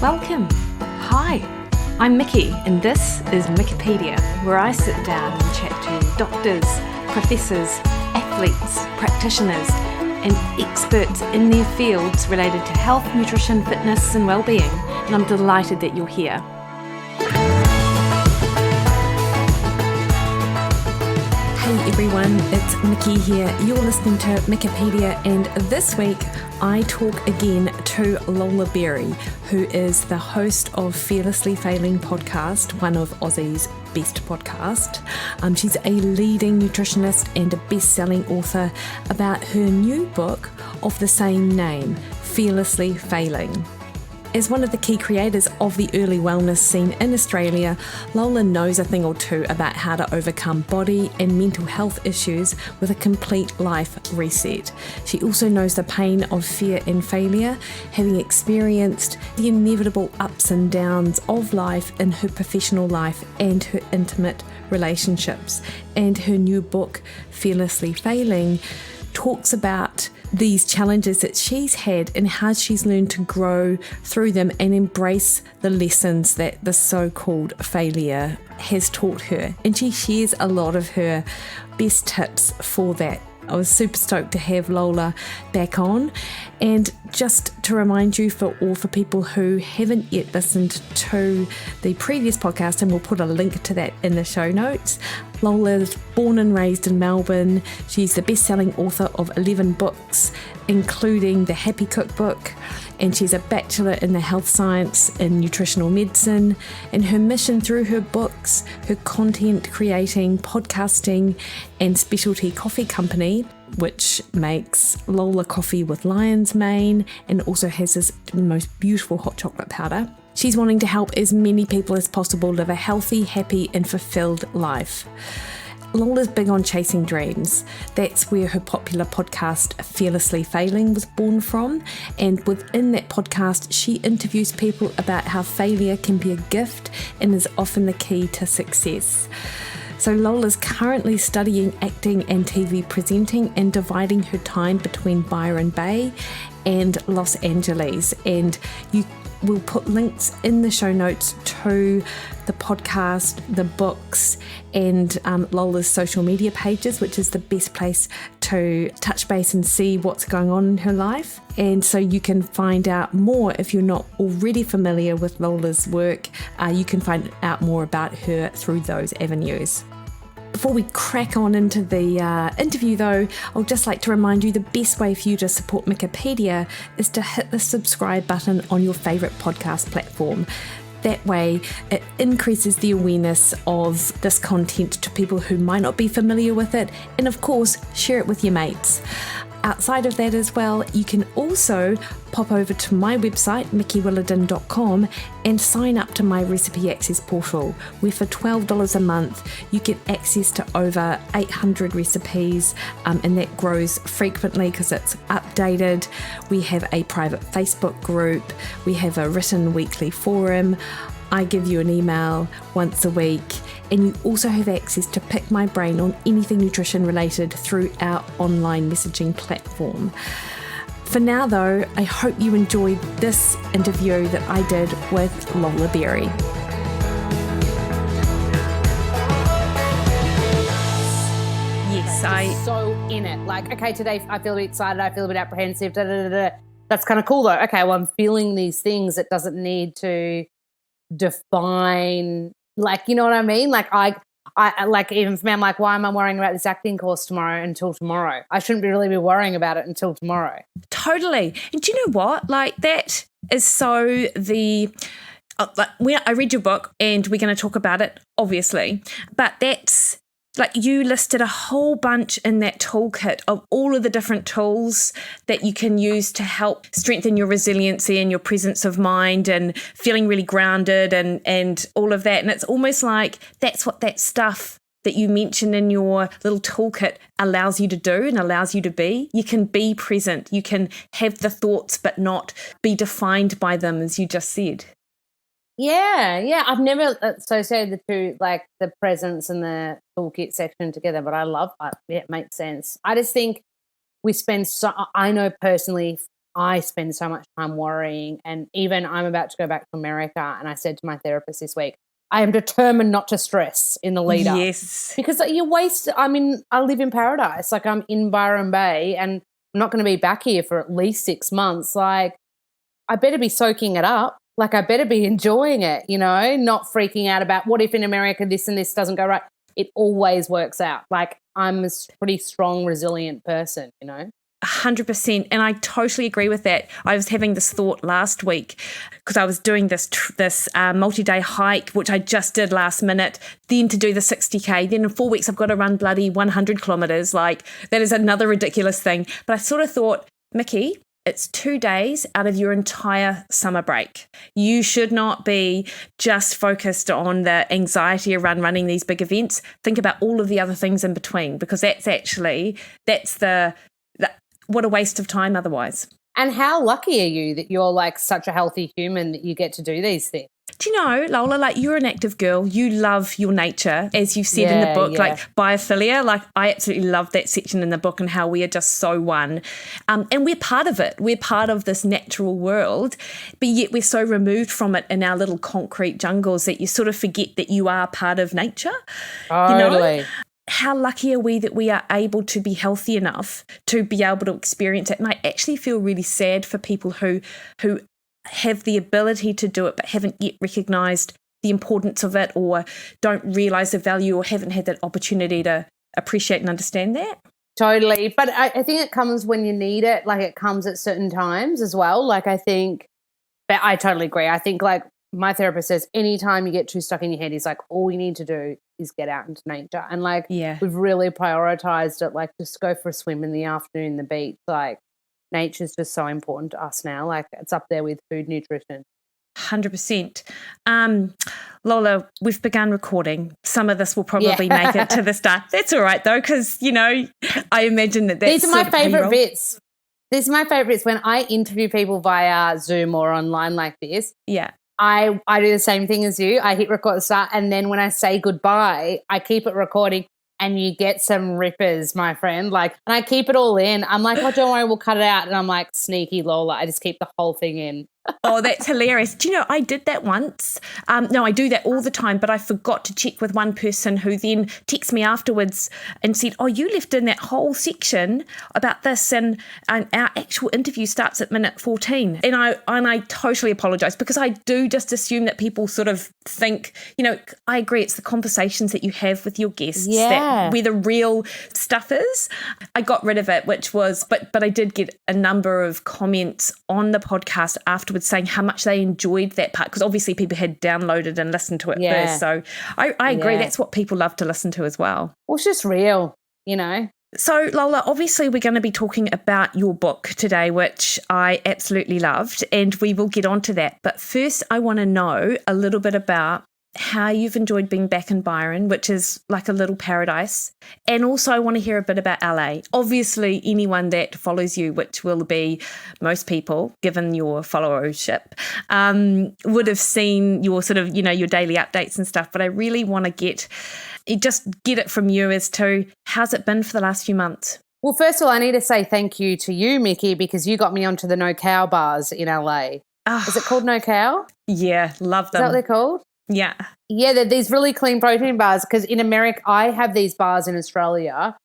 Welcome. Hi, I'm Mikki, and this is Mikkipedia, where I sit down and chat to doctors, professors, athletes, practitioners, and experts in their fields related to health, nutrition, fitness, and well-being. And I'm delighted that you're here. Hey everyone, it's Mikki here. You're listening to Mikkipedia, and this week I talk again to Lola Berry, who is the host of Fearlessly Failing podcast, one of Aussie's best podcasts. She's a leading nutritionist and a best-selling author about her new book of the same name, Fearlessly Failing. As one of the key creators of the early wellness scene in Australia, Lola knows a thing or two about how to overcome body and mental health issues with a complete life reset. She also knows the pain of fear and failure, having experienced the inevitable ups and downs of life in her professional life and her intimate relationships. And her new book, Fearlessly Failing, talks about these challenges that she's had and how she's learned to grow through them and embrace the lessons that the so-called failure has taught her. And she shares a lot of her best tips for that. I was super stoked to have Lola back on. And just to remind you for people who haven't yet listened to the previous podcast, and we'll put a link to that in the show notes, Lola is born and raised in Melbourne. She's the best-selling author of 11 books, including the Happy Cookbook, and she's a bachelor in the health science in nutritional medicine. And her mission through her books, her content creating, podcasting, and specialty coffee company, which makes Lola coffee with lion's mane and also has this most beautiful hot chocolate powder. She's wanting to help as many people as possible live a healthy, happy, and fulfilled life. Lola's big on chasing dreams. That's where her popular podcast, Fearlessly Failing, was born from. And within that podcast, she interviews people about how failure can be a gift and is often the key to success. So Lola's currently studying acting and TV presenting and dividing her time between Byron Bay and Los Angeles. And we'll put links in the show notes to the podcast, the books, and Lola's social media pages, which is the best place to touch base and see what's going on in her life. And so you can find out more if you're not already familiar with Lola's work. You can find out more about her through those avenues. Before we crack on into the interview though, I'd just like to remind you the best way for you to support Mikkipedia is to hit the subscribe button on your favourite podcast platform. That way it increases the awareness of this content to people who might not be familiar with it, and of course share it with your mates. Outside of that as well, you can also pop over to my website, Williden.com, and sign up to my recipe access portal, where for $12 a month you get access to over 800 recipes, and that grows frequently because it's updated. We have a private Facebook group, we have a written weekly forum, I give you an email once a week, and you also have access to pick my brain on anything nutrition related through our online messaging platform. For now though, I hope you enjoyed this interview that I did with Lola Berry. Yes, I'm so in it. Like, okay, today I feel a bit excited, I feel a bit apprehensive, That's kind of cool though. Okay, well, I'm feeling these things. It doesn't need to define, like, you know what I mean? Like I like, even for me, I'm like, why am I worrying about this acting course until tomorrow? I shouldn't really be worrying about it until tomorrow. Totally. And do you know what? Like, that is so I read your book and we're going to talk about it, obviously, but that's like, you listed a whole bunch in that toolkit of all of the different tools that you can use to help strengthen your resiliency and your presence of mind and feeling really grounded and all of that. And it's almost like that's what that stuff that you mentioned in your little toolkit allows you to do and allows you to be. You can be present. You can have the thoughts but not be defined by them, as you just said. Yeah. I've never associated the two, like the presence and the toolkit section together, but I love it. Yeah, it makes sense. I just think we spend I know personally I spend so much time worrying. And even I'm about to go back to America, and I said to my therapist this week, I am determined not to stress in the lead up. Yes. Because you waste, I mean, I live in paradise. Like, I'm in Byron Bay and I'm not going to be back here for at least 6 months. Like, I better be soaking it up. Like, I better be enjoying it, you know, not freaking out about what if in America this and this doesn't go right. It always works out. Like, I'm a pretty strong, resilient person, you know. 100%, and I totally agree with that. I was having this thought last week because I was doing this multi-day hike, which I just did last minute, then to do the 60K. Then in 4 weeks, I've got to run bloody 100 kilometres. Like, that is another ridiculous thing. But I sort of thought, Mikki, it's 2 days out of your entire summer break. You should not be just focused on the anxiety around running these big events. Think about all of the other things in between, because that's what a waste of time otherwise. And how lucky are you that you're like such a healthy human that you get to do these things? Do you know, Lola, like, you're an active girl. You love your nature, as you've said in the book, like biophilia. Like, I absolutely love that section in the book and how we are just so one. And we're part of it. We're part of this natural world, but yet we're so removed from it in our little concrete jungles that you sort of forget that you are part of nature. Totally. You know? How lucky are we that we are able to be healthy enough to be able to experience it? And I actually feel really sad for people who have the ability to do it but haven't yet recognised the importance of it, or don't realise the value, or haven't had that opportunity to appreciate and understand that. Totally. But I think it comes when you need it. Like, it comes at certain times as well. Like, I totally agree. I think, like, my therapist says anytime you get too stuck in your head, he's like, all you need to do is get out into nature. And like, we've really prioritized it, like, just go for a swim in the afternoon, the beach. Like, nature's just so important to us now. Like, it's up there with food, nutrition. 100%. Lola, we've begun recording. Some of this will probably make it to the start. That's all right though, because, you know, I imagine that's These are my favourite bits. These are my favourites when I interview people via Zoom or online like this. Yeah. I do the same thing as you. I hit record at the start, and then when I say goodbye, I keep it recording, and you get some rippers, my friend. Like, and I keep it all in. I'm like, oh, don't worry, we'll cut it out. And I'm like, sneaky Lola. I just keep the whole thing in. Oh, that's hilarious. Do you know, I did that once. No, I do that all the time, but I forgot to check with one person who then texted me afterwards and said, oh, you left in that whole section about this, and our actual interview starts at minute 14. And I totally apologise, because I do just assume that people sort of think, you know, I agree, it's the conversations that you have with your guests that where the real stuff is. I got rid of it, which was, but I did get a number of comments on the podcast afterwards saying how much they enjoyed that part, because obviously people had downloaded and listened to it first. So I agree, that's what people love to listen to as well. Well, it's just real, you know. So, Lola, obviously we're going to be talking about your book today, which I absolutely loved, and we will get onto that. But first, I want to know a little bit about how you've enjoyed being back in Byron, which is like a little paradise. And also I want to hear a bit about LA. Obviously, anyone that follows you, which will be most people, given your followership, would have seen your sort of, you know, your daily updates and stuff. But I really want to get it from you as to how's it been for the last few months? Well, first of all, I need to say thank you to you, Mikki, because you got me onto the No Cow bars in LA. Is it called No Cow? Yeah, love them. Is that what they're called? Yeah. Yeah, they're these really clean protein bars, because in America, I have these bars in Australia.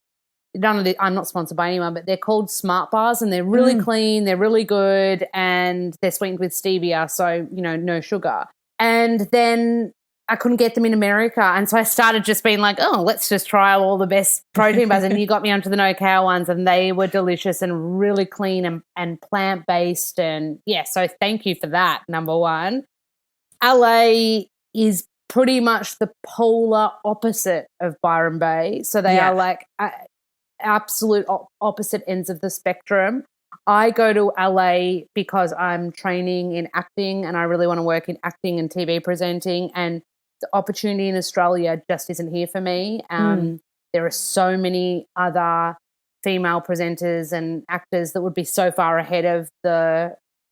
I'm not sponsored by anyone, but they're called Smart Bars, and they're really clean, they're really good, and they're sweetened with stevia, so, you know, no sugar. And then I couldn't get them in America, and so I started just being like, oh, let's just try all the best protein bars, and you got me onto the No Cow ones, and they were delicious and really clean and plant-based, and so thank you for that, number one. LA is pretty much the polar opposite of Byron Bay. So they are like absolute opposite ends of the spectrum. I go to LA because I'm training in acting, and I really want to work in acting and TV presenting, and the opportunity in Australia just isn't here for me. There are so many other female presenters and actors that would be so far ahead of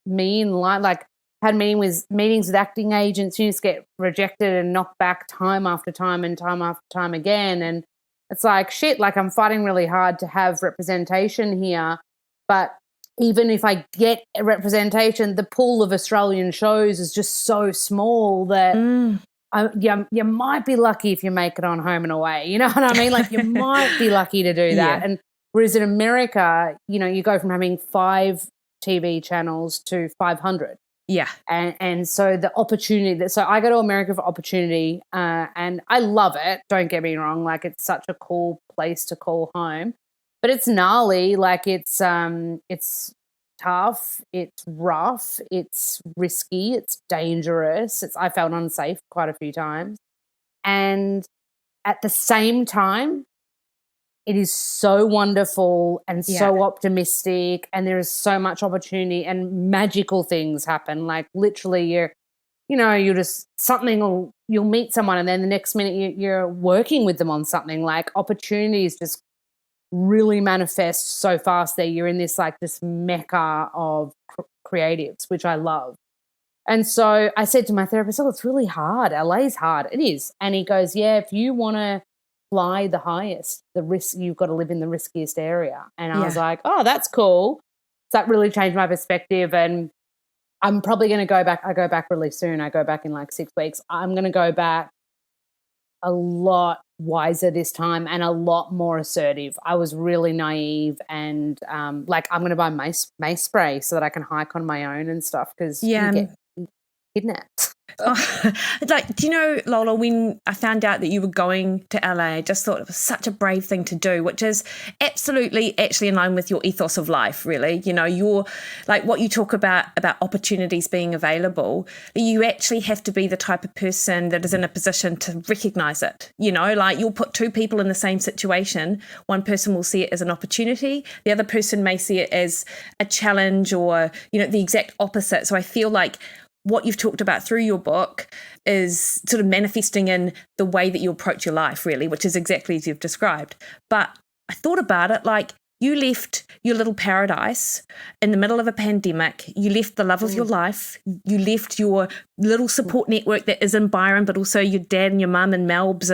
me in line. Like, had meetings with acting agents, you just get rejected and knocked back time after time and time after time again. And it's like, shit, like, I'm fighting really hard to have representation here. But even if I get a representation, the pool of Australian shows is just so small that you might be lucky if you make it on Home and Away. You know what I mean? Like you might be lucky to do that. Yeah. And whereas in America, you know, you go from having 5 TV channels to 500. Yeah. And so the opportunity, so I go to America for opportunity and I love it. Don't get me wrong. Like it's such a cool place to call home, but it's gnarly. Like it's tough. It's rough. It's risky. It's dangerous. I felt unsafe quite a few times. And at the same time, it is so wonderful and so optimistic, and there is so much opportunity and magical things happen. Like literally you'll meet someone and then the next minute you're working with them on something. Like opportunities just really manifest so fast that you're in this mecca of creatives, which I love. And so I said to my therapist, it's really hard. LA's hard. It is. And he goes, yeah, if you want to fly the highest, the risk, you've got to live in the riskiest area. And I was like, oh, that's cool. So that really changed my perspective. And I'm probably going to go back. I go back really soon. I go back in like 6 weeks. I'm going to go back a lot wiser this time and a lot more assertive. I was really naive and I'm going to buy mace spray so that I can hike on my own and stuff because you get kidnapped. Do you know, Lola, when I found out that you were going to LA, I just thought it was such a brave thing to do, which is absolutely actually in line with your ethos of life, really. You know, you're like what you talk about opportunities being available, you actually have to be the type of person that is in a position to recognize it. You know, like you'll put 2 people in the same situation. One person will see it as an opportunity. The other person may see it as a challenge or, you know, the exact opposite. So I feel like what you've talked about through your book is sort of manifesting in the way that you approach your life, really, which is exactly as you've described. But I thought about it like you left your little paradise in the middle of a pandemic. You left the love of your life. You left your little support network that is in Byron, but also your dad and your mum in Melbs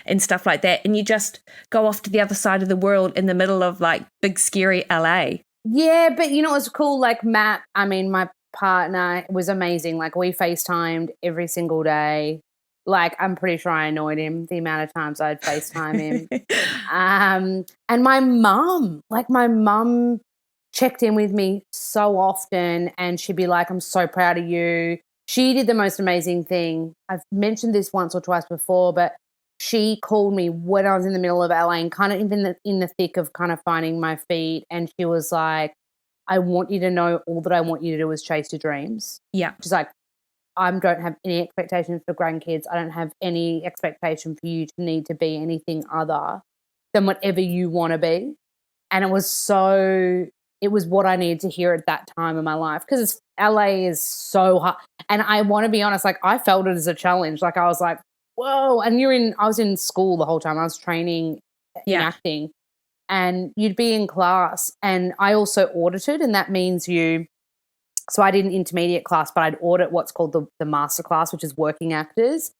and stuff like that. And you just go off to the other side of the world in the middle of like big, scary LA. Yeah, but you know what's cool? Like Matt, I mean, my partner was amazing. Like we FaceTimed every single day. Like I'm pretty sure I annoyed him the amount of times I'd FaceTime him. And my mum checked in with me so often and she'd be like, I'm so proud of you. She did the most amazing thing. I've mentioned this once or twice before, but she called me when I was in the middle of LA and kind of in the thick of kind of finding my feet. And she was like, I want you to know all that I want you to do is chase your dreams. Yeah. She's like, I don't have any expectations for grandkids. I don't have any expectation for you to need to be anything other than whatever you want to be. And it was what I needed to hear at that time in my life because LA is so hard. And I want to be honest, like I felt it as a challenge. Like I was like, whoa. And I was in school the whole time. I was training in acting. And you'd be in class and I also audited and that means so I did an intermediate class, but I'd audit what's called the master class, which is working actors.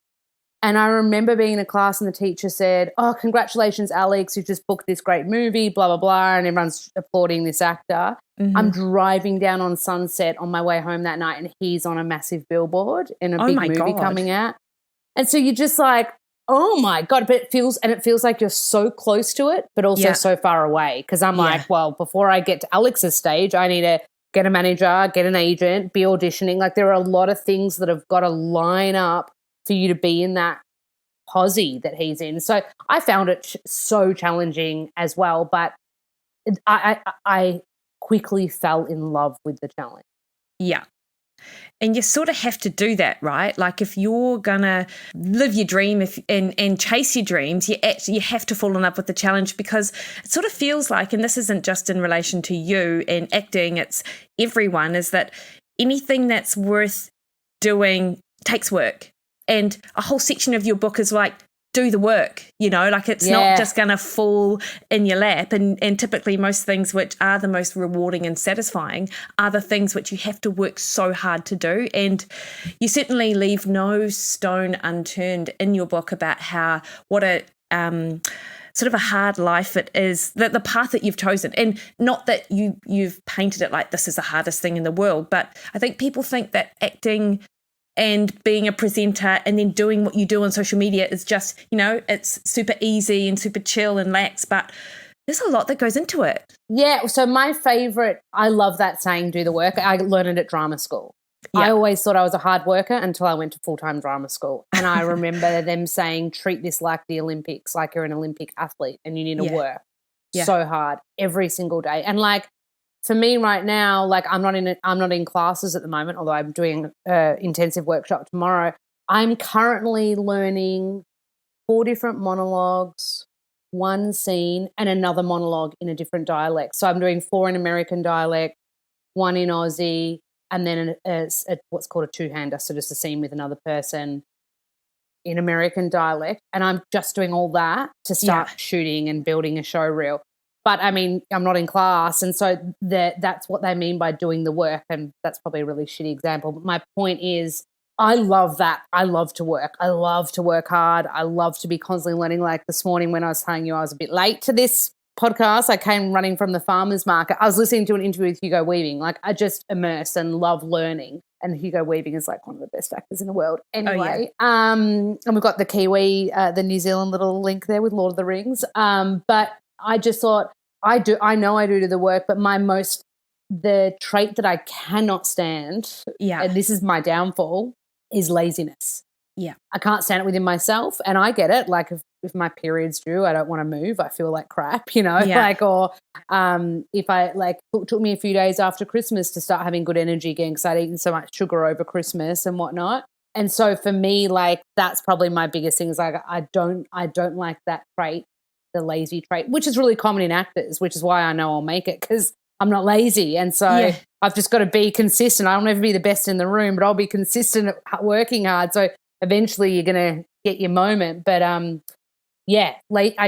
And I remember being in a class and the teacher said, oh, congratulations, Alex, you've just booked this great movie, blah, blah, blah, and everyone's applauding this actor. Mm-hmm. I'm driving down on Sunset on my way home that night and he's on a massive billboard in a big movie coming out. And so you're just like, oh my God, but it feels like you're so close to it, but also so far away. Because I'm like, well, before I get to Alex's stage, I need to get a manager, get an agent, be auditioning. Like there are a lot of things that have got to line up for you to be in that posse that he's in. So I found it so challenging as well, but I quickly fell in love with the challenge. Yeah. And you sort of have to do that, right? Like if you're going to live your dream and chase your dreams, you have to fall in love with the challenge because it sort of feels like, and this isn't just in relation to you and acting, it's everyone, is that anything that's worth doing takes work. And a whole section of your book is like, do the work, you know, like it's not just going to fall in your lap. And typically most things which are the most rewarding and satisfying are the things which you have to work so hard to do. And you certainly leave no stone unturned in your book about what a sort of a hard life it is, the path that you've chosen. And not that you've painted it like this is the hardest thing in the world, but I think people think that acting and being a presenter and then doing what you do on social media is just, it's super easy and super chill and lax, but there's a lot that goes into it. Yeah, so my favorite, I love that saying, do the work. I learned it at drama school. I always thought I was a hard worker until I went to full-time drama school. And I remember them saying, treat this like the Olympics, like you're an Olympic athlete and you need to work so hard every single day. And like for me right now, like I'm not in classes at the moment, although I'm doing an intensive workshop tomorrow. I'm currently learning 4 different monologues, 1 scene, and another monologue in a different dialect. So I'm doing 4 in American dialect, 1 in Aussie, and then what's called a two-hander, so just a scene with another person in American dialect. And I'm just doing all that to start shooting and building a show reel. But, I mean, I'm not in class, and so that's what they mean by doing the work, and that's probably a really shitty example. But my point is I love that. I love to work. I love to work hard. I love to be constantly learning. Like this morning when I was telling you I was a bit late to this podcast, I came running from the farmer's market. I was listening to an interview with Hugo Weaving. Like I just immerse and love learning. And Hugo Weaving is like one of the best actors in the world. Anyway, and we've got the Kiwi, the New Zealand little link there with Lord of the Rings. But I just thought I know I do the work, but the trait that I cannot stand, and this is my downfall, is laziness. Yeah. I can't stand it within myself, and I get it. Like if my period's due, I don't want to move. I feel like crap, like, or if it took me a few days after Christmas to start having good energy again because I'd eaten so much sugar over Christmas and whatnot. And so for me, like that's probably my biggest thing is like I don't like that trait, the lazy trait, which is really common in actors, which is why I know I'll make it because I'm not lazy. And so I've just got to be consistent. I'll never be the best in the room, but I'll be consistent at working hard. So eventually you're going to get your moment. But I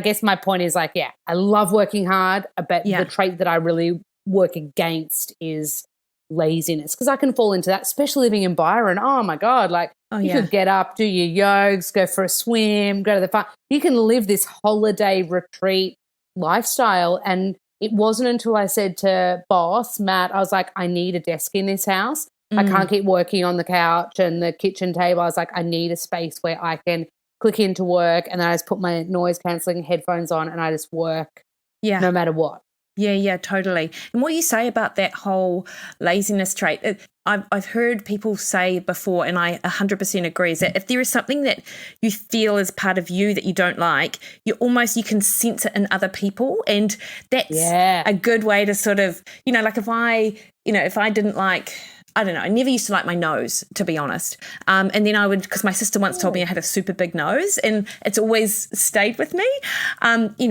guess my point is like, I love working hard, but the trait that I really work against is laziness because I can fall into that, especially living in Byron. Oh, my God, like you could get up, do your yogs, go for a swim, go to the farm. You can live this holiday retreat lifestyle. And it wasn't until I said to boss, Matt, I was like, I need a desk in this house. I can't keep working on the couch and the kitchen table. I was like, I need a space where I can click into work and then I just put my noise cancelling headphones on and I just work no matter what. Yeah, totally. And what you say about that whole laziness trait, I've heard people say before, and I 100% agree, is that if there is something that you feel is part of you that you don't like, you can sense it in other people. And that's a good way to sort of, like if I didn't like, I don't know, I never used to like my nose, to be honest. And then I would, because my sister once told me I had a super big nose and it's always stayed with me.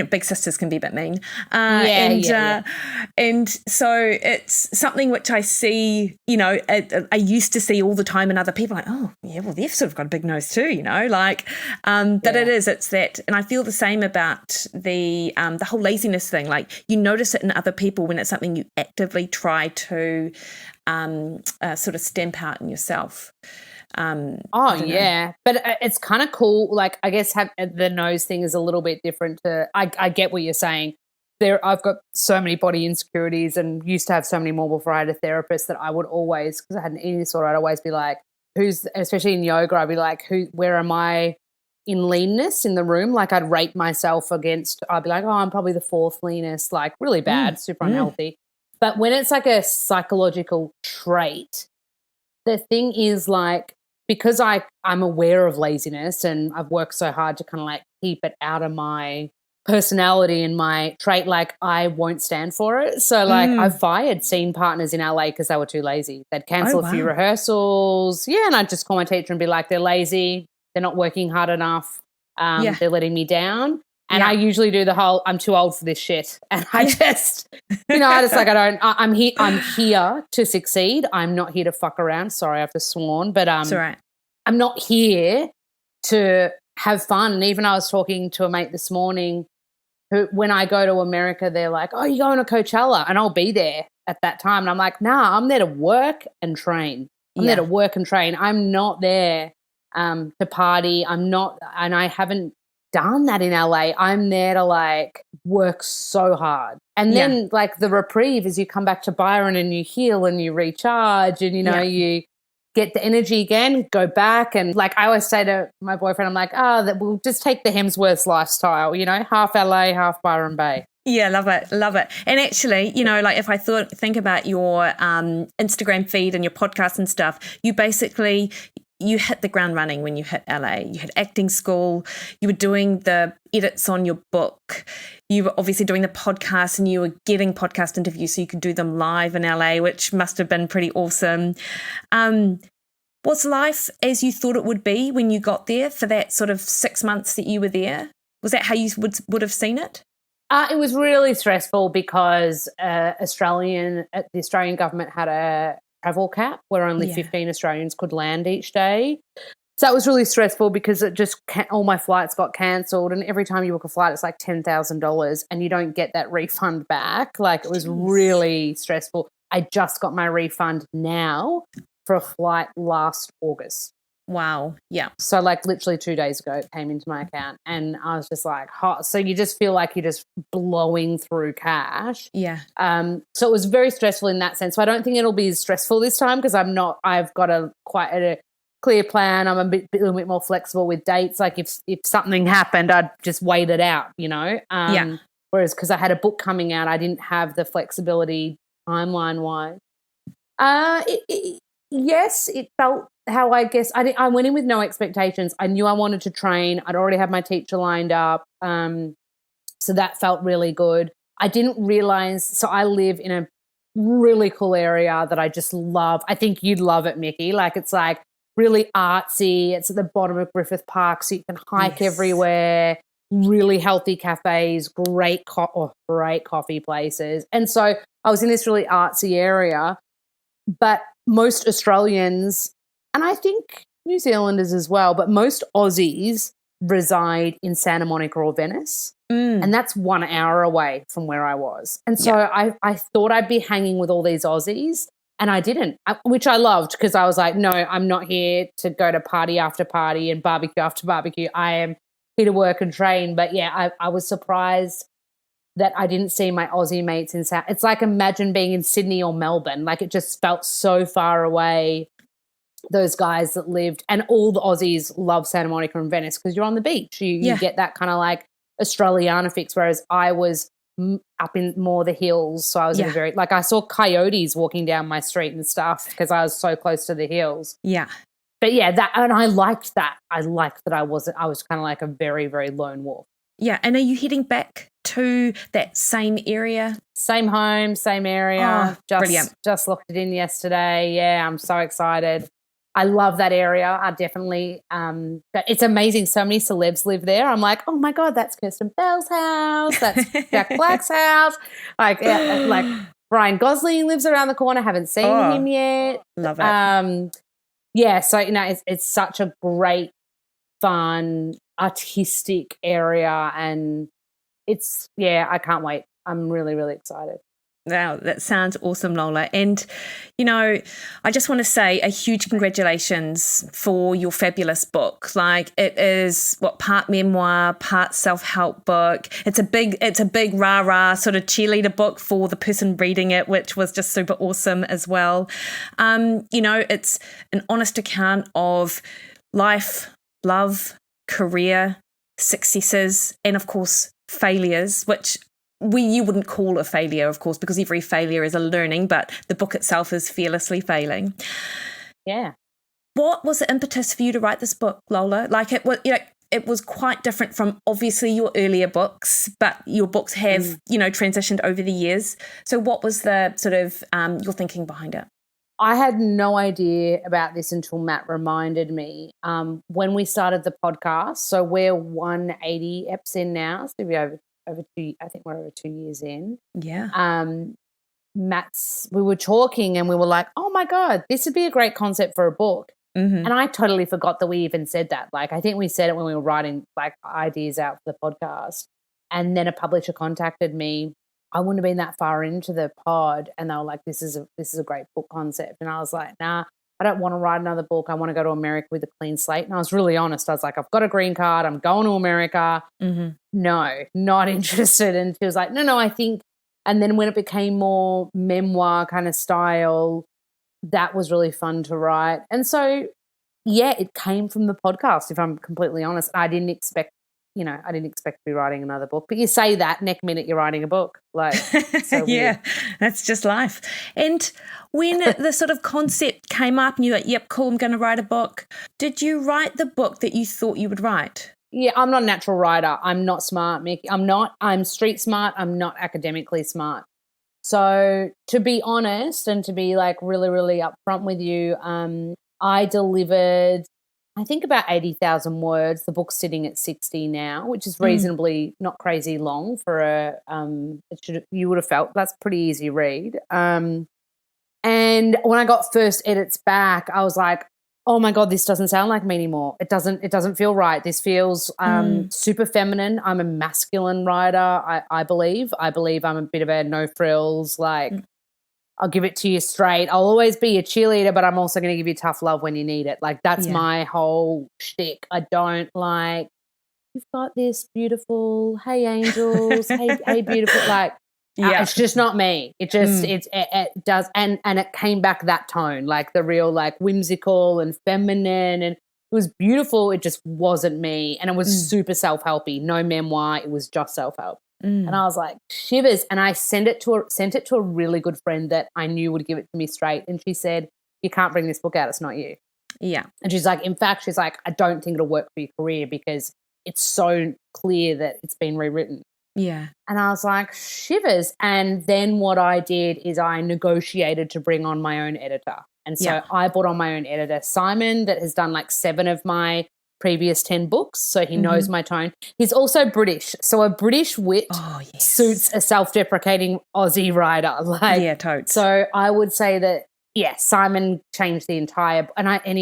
Big sisters can be a bit mean. And so it's something which I see, I used to see all the time in other people like, oh, yeah, well, they've sort of got a big nose too, but it's that. And I feel the same about the whole laziness thing. Like you notice it in other people when it's something you actively try to sort of stamp out in yourself. But it's kind of cool. Like I guess the nose thing is a little bit different to. I get what you're saying. I've got so many body insecurities and used to have so many more before I had a therapist that I would always, because I had an eating disorder, I'd always be like, especially in yoga, I'd be like, where am I in leanness in the room? Like I'd rate myself against. I'd be like, oh, I'm probably the 4th leanest, like really bad, super unhealthy. But when it's like a psychological trait, the thing is like, because I'm aware of laziness and I've worked so hard to kind of like keep it out of my personality and my trait, like I won't stand for it. So like I've fired scene partners in LA because they were too lazy. They'd cancel a few rehearsals. Yeah, and I'd just call my teacher and be like, they're lazy. They're not working hard enough. They're letting me down. And I usually do the whole, I'm too old for this shit. And I just, I'm here to succeed. I'm not here to fuck around. Sorry, I've just sworn. But that's all right. I'm not here to have fun. And even I was talking to a mate this morning who, when I go to America, they're like, oh, you're going to Coachella. And I'll be there at that time. And I'm like, nah, I'm there to work and train. I'm there to work and train. I'm not there to party. I'm not, and I haven't done that in LA. I'm there to like work so hard. And then like the reprieve is you come back to Byron and you heal and you recharge and, you know, you get the energy again, go back. And like I always say to my boyfriend, I'm like, that we'll just take the Hemsworth's lifestyle, you know, half LA, half Byron Bay. Yeah, love it, love it. And actually, you know, like if I think about your Instagram feed and your podcast and stuff, you basically, you hit the ground running when you hit LA. You had acting school, you were doing the edits on your book, you were obviously doing the podcast and you were getting podcast interviews so you could do them live in LA, which must have been pretty awesome. Was life as you thought it would be when you got there for that sort of 6 months that you were there? Was that how you would have seen it? It was really stressful because the Australian government had a travel cap where only 15 Australians could land each day. So it was really stressful because it just all my flights got cancelled, and every time you book a flight, it's like $10,000 and you don't get that refund back. Like it was really stressful. I just got my refund now for a flight last August. Wow. Yeah. So like literally 2 days ago it came into my account and I was just like hot. So you just feel like you're just blowing through cash. Yeah. So it was very stressful in that sense. So I don't think it'll be as stressful this time because I've got quite a clear plan. I'm a little bit more flexible with dates. Like if something happened, I'd just wait it out, you know? Whereas because I had a book coming out, I didn't have the flexibility timeline-wise. Yes, it felt how I guess I went in with no expectations. I knew I wanted to train. I'd already had my teacher lined up. So that felt really good. I didn't realize, so I live in a really cool area that I just love. I think you'd love it, Mikki. Like it's like really artsy. It's at the bottom of Griffith Park, so you can hike everywhere. Really healthy cafes, great coffee places. And so I was in this really artsy area, but most Australians, and I think New Zealanders as well, but most Aussies reside in Santa Monica or Venice. And that's 1 hour away from where I was. And so I thought I'd be hanging with all these Aussies, and I didn't, which I loved because I was like, no, I'm not here to go to party after party and barbecue after barbecue. I am here to work and train. But, yeah, I was surprised that I didn't see my Aussie mates in It's like imagine being in Sydney or Melbourne. Like it just felt so far away, those guys that lived. And all the Aussies love Santa Monica and Venice because you're on the beach. You get that kind of like Australiana fix, whereas I was up in more the hills. So I was in a very, like I saw coyotes walking down my street and stuff because I was so close to the hills. Yeah. But yeah, and I liked that. I liked that I was kind of like a very, very lone wolf. Yeah. And are you heading back to that same area? Same home, same area. Oh, brilliant. Just locked it in yesterday. Yeah, I'm so excited. I love that area. I definitely, it's amazing. So many celebs live there. I'm like, oh my God, that's Kirsten Bell's house. That's Jack Black's house. Like Ryan Gosling lives around the corner. Haven't seen him yet. Love it. Yeah. So, you know, it's such a great, fun, artistic area. And I can't wait. I'm really, really excited. Wow, that sounds awesome, Lola. And, you know, I just want to say a huge congratulations for your fabulous book. Like it is part memoir, part self-help book. It's a big rah-rah sort of cheerleader book for the person reading it, which was just super awesome as well. You know, it's an honest account of life, love, career, successes, and of course, failures, which you wouldn't call a failure, of course, because every failure is a learning, but the book itself is fearlessly failing. Yeah. What was the impetus for you to write this book, Lola? Like it was, you know, it was quite different from obviously your earlier books, but your books have, you know, transitioned over the years. So what was the sort of your thinking behind it? I had no idea about this until Matt reminded me when we started the podcast. So we're 180 eps in now, so we're over 2, I think we're over 2 years in. Yeah. We were talking and we were like, oh my God, this would be a great concept for a book. Mm-hmm. And I totally forgot that we even said that. Like, I think we said it when we were writing like ideas out for the podcast. And then a publisher contacted me. I wouldn't have been that far into the pod. And they were like, this is a great book concept. And I was like, nah, I don't want to write another book. I want to go to America with a clean slate. And I was really honest. I was like, I've got a green card. I'm going to America. Mm-hmm. No, not interested. And she was like, no, I think. And then when it became more memoir kind of style, that was really fun to write. And so, yeah, it came from the podcast, if I'm completely honest. I didn't expect to be writing another book. But you say that next minute you're writing a book. Like, so yeah, weird. that's just life. And when the sort of concept came up and you're like, yep, cool, I'm going to write a book, did you write the book that you thought you would write? Yeah, I'm not a natural writer. I'm not smart, Mikki. I'm street smart. I'm not academically smart. So to be honest and to be like really, really upfront with you, I delivered, I think, about 80,000 words. The book's sitting at 60 now, which is reasonably not crazy long for you would have felt that's pretty easy read. And when I got first edits back, I was like, oh my God, this doesn't sound like me anymore. It doesn't feel right. This feels super feminine. I'm a masculine writer, I believe. I believe I'm a bit of a no frills, like I'll give it to you straight. I'll always be a cheerleader, but I'm also going to give you tough love when you need it. Like that's my whole shtick. I don't like, you've got this beautiful, hey angels, hey beautiful, like it's just not me. It just it does, and it came back that tone, like the real like whimsical and feminine, and it was beautiful. It just wasn't me, and it was super self-helpy. No memoir. It was just self-help. And I was like, shivers. And I sent it to a really good friend that I knew would give it to me straight. And she said, you can't bring this book out. It's not you. Yeah. And she's like, in fact, I don't think it'll work for your career because it's so clear that it's been rewritten. Yeah. And I was like, shivers. And then what I did is I negotiated to bring on my own editor. And so I brought on my own editor, Simon, that has done like 7 of my previous 10 books, so he knows my tone. He's also British, so a British wit suits a self-deprecating Aussie writer. Like, yeah, totes. So I would say that, Simon changed the entire, and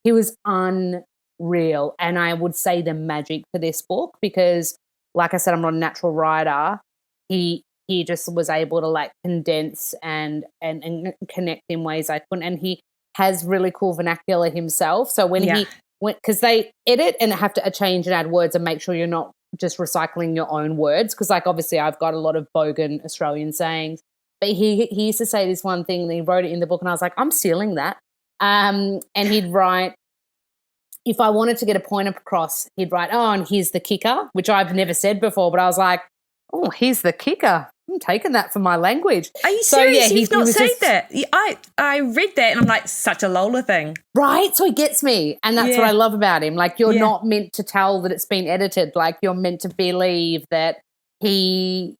he was unreal. And I would say the magic for this book, because like I said, I'm not a natural writer. He just was able to like condense and connect in ways I couldn't. And he has really cool vernacular himself. So when because they edit and have to change and add words and make sure you're not just recycling your own words, because like obviously I've got a lot of bogan Australian sayings, but he used to say this one thing and he wrote it in the book and I was like, I'm stealing that. And he'd write, if I wanted to get a point across, he'd write, oh, and here's the kicker, which I've never said before, but I was like, oh, here's the kicker. I'm taking that for my language. Are you serious? You've not said that. I read that and I'm like, such a Lola thing. Right? So he gets me. And that's what I love about him. Like, you're not meant to tell that it's been edited. Like, you're meant to believe that so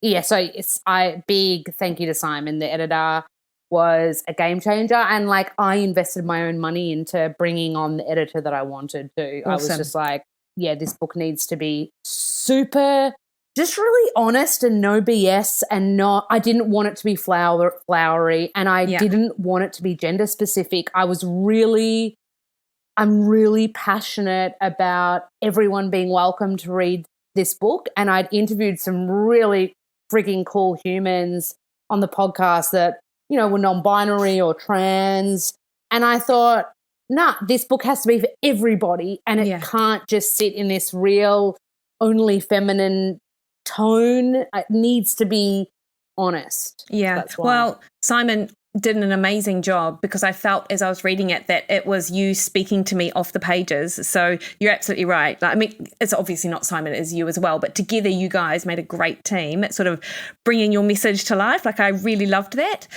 big thank you to Simon, the editor, was a game changer. And like, I invested my own money into bringing on the editor that I wanted to. Awesome. I was just like, this book needs to be super, just really honest and no BS, and I didn't want it to be flowery, and I didn't want it to be gender specific. I'm really passionate about everyone being welcome to read this book. And I'd interviewed some really freaking cool humans on the podcast that, were non-binary or trans. And I thought, this book has to be for everybody, and it can't just sit in this real only feminine tone. It needs to be honest. Yeah. That's why. Well, Simon did an amazing job, because I felt as I was reading it that it was you speaking to me off the pages. So you're absolutely right. Like, I mean, it's obviously not Simon, it is you as well, but together you guys made a great team at sort of bringing your message to life. Like, I really loved that.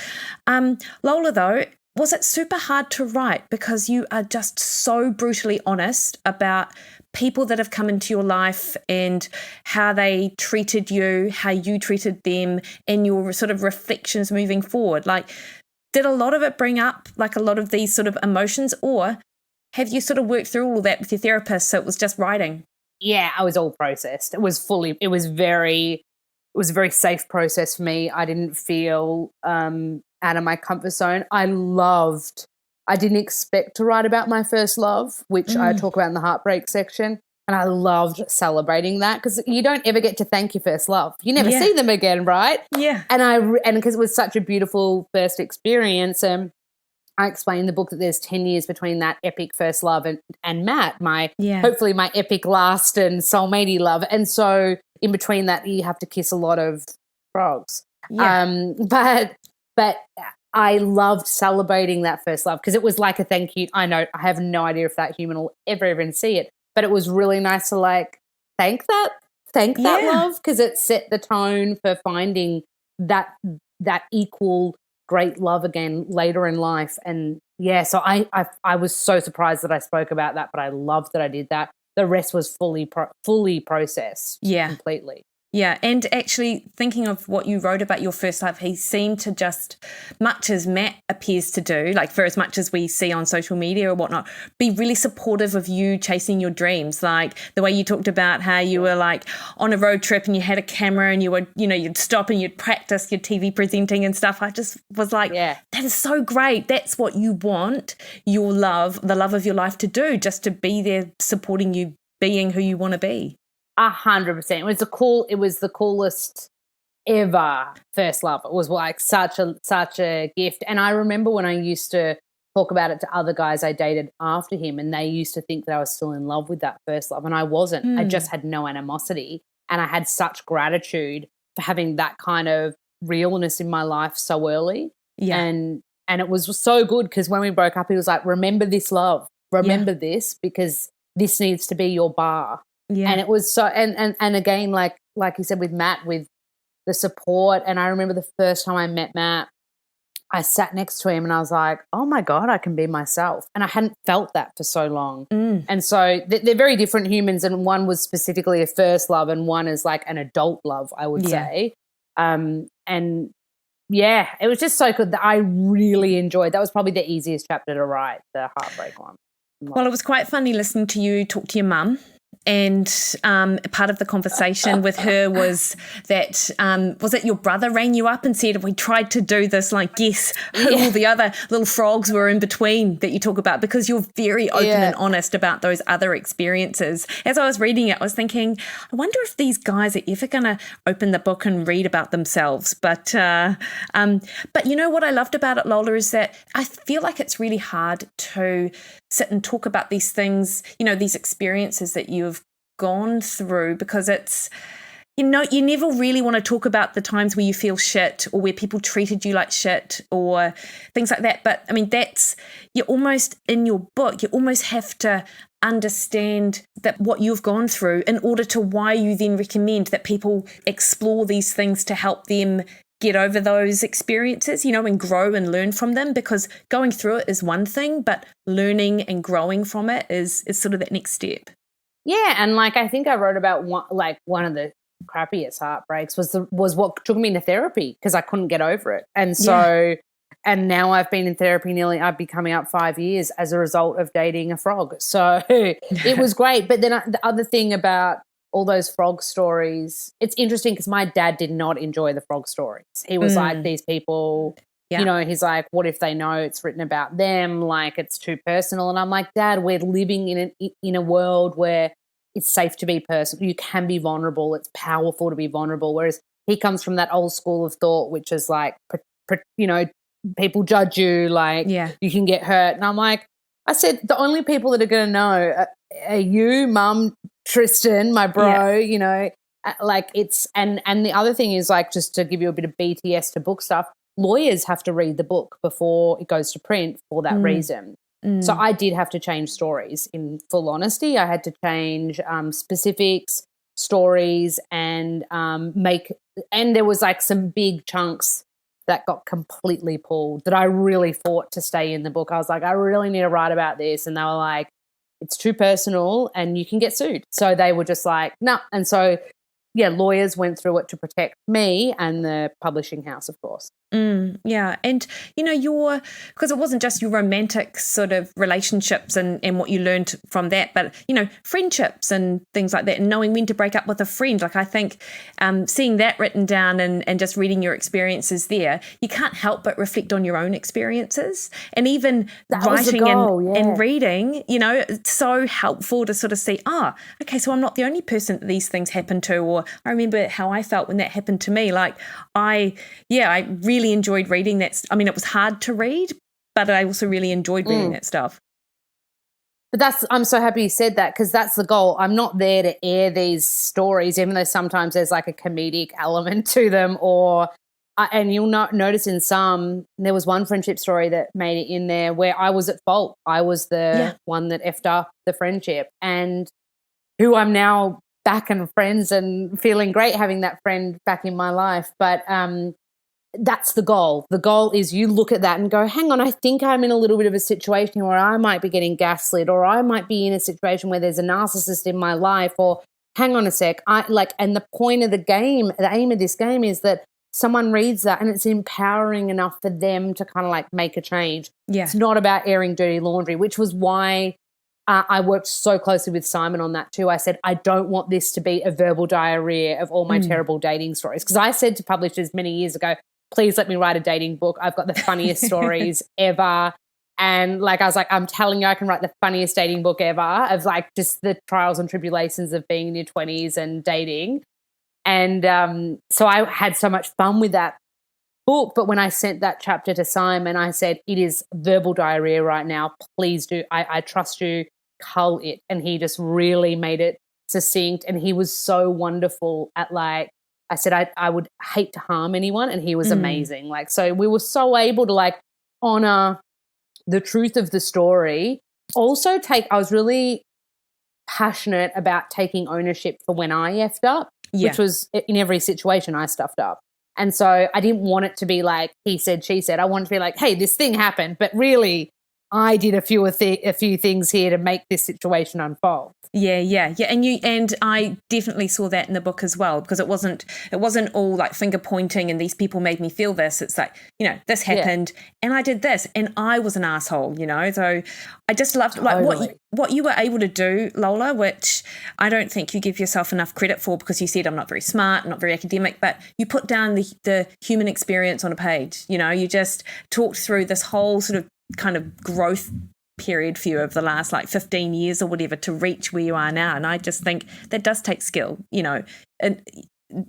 Lola, though, was it super hard to write, because you are just so brutally honest about people that have come into your life and how they treated you, how you treated them, and your sort of reflections moving forward? Like, did a lot of it bring up like a lot of these sort of emotions, or have you sort of worked through all of that with your therapist, so it was just writing? Yeah, I was all processed. It was a very safe process for me. I didn't feel out of my comfort zone. I didn't expect to write about my first love, which I talk about in the heartbreak section. And I loved celebrating that, because you don't ever get to thank your first love. You never see them again, right? Yeah. And because it was such a beautiful first experience, I explain in the book that there's 10 years between that epic first love and Matt, hopefully my epic last and soulmatey love. And so in between that, you have to kiss a lot of frogs. Yeah. But I loved celebrating that first love because it was like a thank you. I know I have no idea if that human will ever even see it, but it was really nice to like thank that love because it set the tone for finding that equal great love again later in life. And so I was so surprised that I spoke about that, but I loved that I did that. The rest was fully processed completely. Yeah, and actually thinking of what you wrote about your first love, he seemed to just, much as Matt appears to do, like for as much as we see on social media or whatnot, be really supportive of you chasing your dreams. Like the way you talked about how you were like on a road trip and you had a camera and you would, you'd stop and you'd practice your TV presenting and stuff. I just was like, that is so great. That's what you want your love, the love of your life to do, just to be there supporting you being who you want to be. 100%. It was the coolest ever first love. It was like such a gift. And I remember when I used to talk about it to other guys I dated after him, and they used to think that I was still in love with that first love, and I wasn't. I just had no animosity, and I had such gratitude for having that kind of realness in my life so early. Yeah. And it was so good because when we broke up, he was like, "Remember this love. Remember this because this needs to be your bar." Yeah. And it was so, and again, like you said with Matt, with the support. And I remember the first time I met Matt, I sat next to him and I was like, oh my God, I can be myself. And I hadn't felt that for so long. And so they're very different humans. And one was specifically a first love and one is like an adult love, I would say. And it was just so good that I really enjoyed. That was probably the easiest chapter to write, the heartbreak one. Well, it was quite funny listening to you talk to your mum. And part of the conversation with her was that, was it your brother rang you up and said, we tried to do this, like, guess who all the other little frogs were in between that you talk about, because you're very open and honest about those other experiences. As I was reading it, I was thinking, I wonder if these guys are ever going to open the book and read about themselves. But you know what I loved about it, Lola, is that I feel like it's really hard to sit and talk about these things, these experiences that you've gone through, because it's, you never really want to talk about the times where you feel shit or where people treated you like shit or things like that. But I mean, you're almost in your book, you almost have to understand that what you've gone through in order to why you then recommend that people explore these things to help them get over those experiences, and grow and learn from them, because going through it is one thing, but learning and growing from it is sort of that next step. Yeah, and I think I wrote about one of the crappiest heartbreaks was what took me into therapy because I couldn't get over it. And so and now I've been in therapy I'd be coming up 5 years as a result of dating a frog. So it was great. But then the other thing about all those frog stories, it's interesting because my dad did not enjoy the frog stories. He was like, these people, he's like, what if they know it's written about them? Like, it's too personal. And I'm like, Dad, we're living in a world where it's safe to be personal. You can be vulnerable. It's powerful to be vulnerable. Whereas he comes from that old school of thought, which is like, people judge you, like you can get hurt. And I'm like, I said, the only people that are going to know are you, Mum, Tristan, my bro, it's, and the other thing is, like, just to give you a bit of BTS to book stuff, lawyers have to read the book before it goes to print for that reason. So I did have to change stories in full honesty. I had to change specifics, stories, and and there was like some big chunks that got completely pulled that I really fought to stay in the book. I was like, I really need to write about this. And they were like, it's too personal and you can get sued. So they were just like, no. Nah. And so, lawyers went through it to protect me and the publishing house, of course. Yeah. And, because it wasn't just your romantic sort of relationships and what you learned from that, but, friendships and things like that, and knowing when to break up with a friend. Like, I think seeing that written down and just reading your experiences there, you can't help but reflect on your own experiences. And even writing and reading, it's so helpful to sort of see, okay, so I'm not the only person that these things happen to, or I remember how I felt when that happened to me. Like, I really enjoyed reading that. I mean, it was hard to read, but I also really enjoyed reading that stuff. But I'm so happy you said that, because that's the goal. I'm not there to air these stories, even though sometimes there's like a comedic element to them, and you'll not notice in some, there was one friendship story that made it in there where I was at fault. I was the one that effed up the friendship, and who I'm now back and friends and feeling great having that friend back in my life. But that's the goal. The goal is you look at that and go, hang on, I think I'm in a little bit of a situation where I might be getting gaslit, or I might be in a situation where there's a narcissist in my life, or hang on a sec. And the point of the game, the aim of this game is that someone reads that and it's empowering enough for them to kind of like make a change. Yeah. It's not about airing dirty laundry, which was why I worked so closely with Simon on that too. I said, I don't want this to be a verbal diarrhea of all my terrible dating stories. Because I said to publishers many years ago, please let me write a dating book. I've got the funniest stories ever. And like, I was like, I'm telling you, I can write the funniest dating book ever of like just the trials and tribulations of being in your 20s and dating. And so I had so much fun with that book. But when I sent that chapter to Simon, I said, it is verbal diarrhea right now. Please do. I trust you. Cull it. And he just really made it succinct. And he was so wonderful at like, I said, I would hate to harm anyone. And he was amazing. Like, so we were so able to like honor the truth of the story. Also I was really passionate about taking ownership for when I effed up, which was in every situation I stuffed up. And so I didn't want it to be like he said, she said. I wanted to be like, hey, this thing happened, but really I did a few things here to make this situation unfold. Yeah. And I definitely saw that in the book as well, because it wasn't all like finger pointing and these people made me feel this. It's like, this happened and I did this and I was an asshole, So I just loved like what you were able to do, Lola, which I don't think you give yourself enough credit for, because you said I'm not very smart, not very academic, but you put down the human experience on a page. You just talked through this whole sort of kind of growth period for you over the last like 15 years or whatever to reach where you are now. And I just think that does take skill, and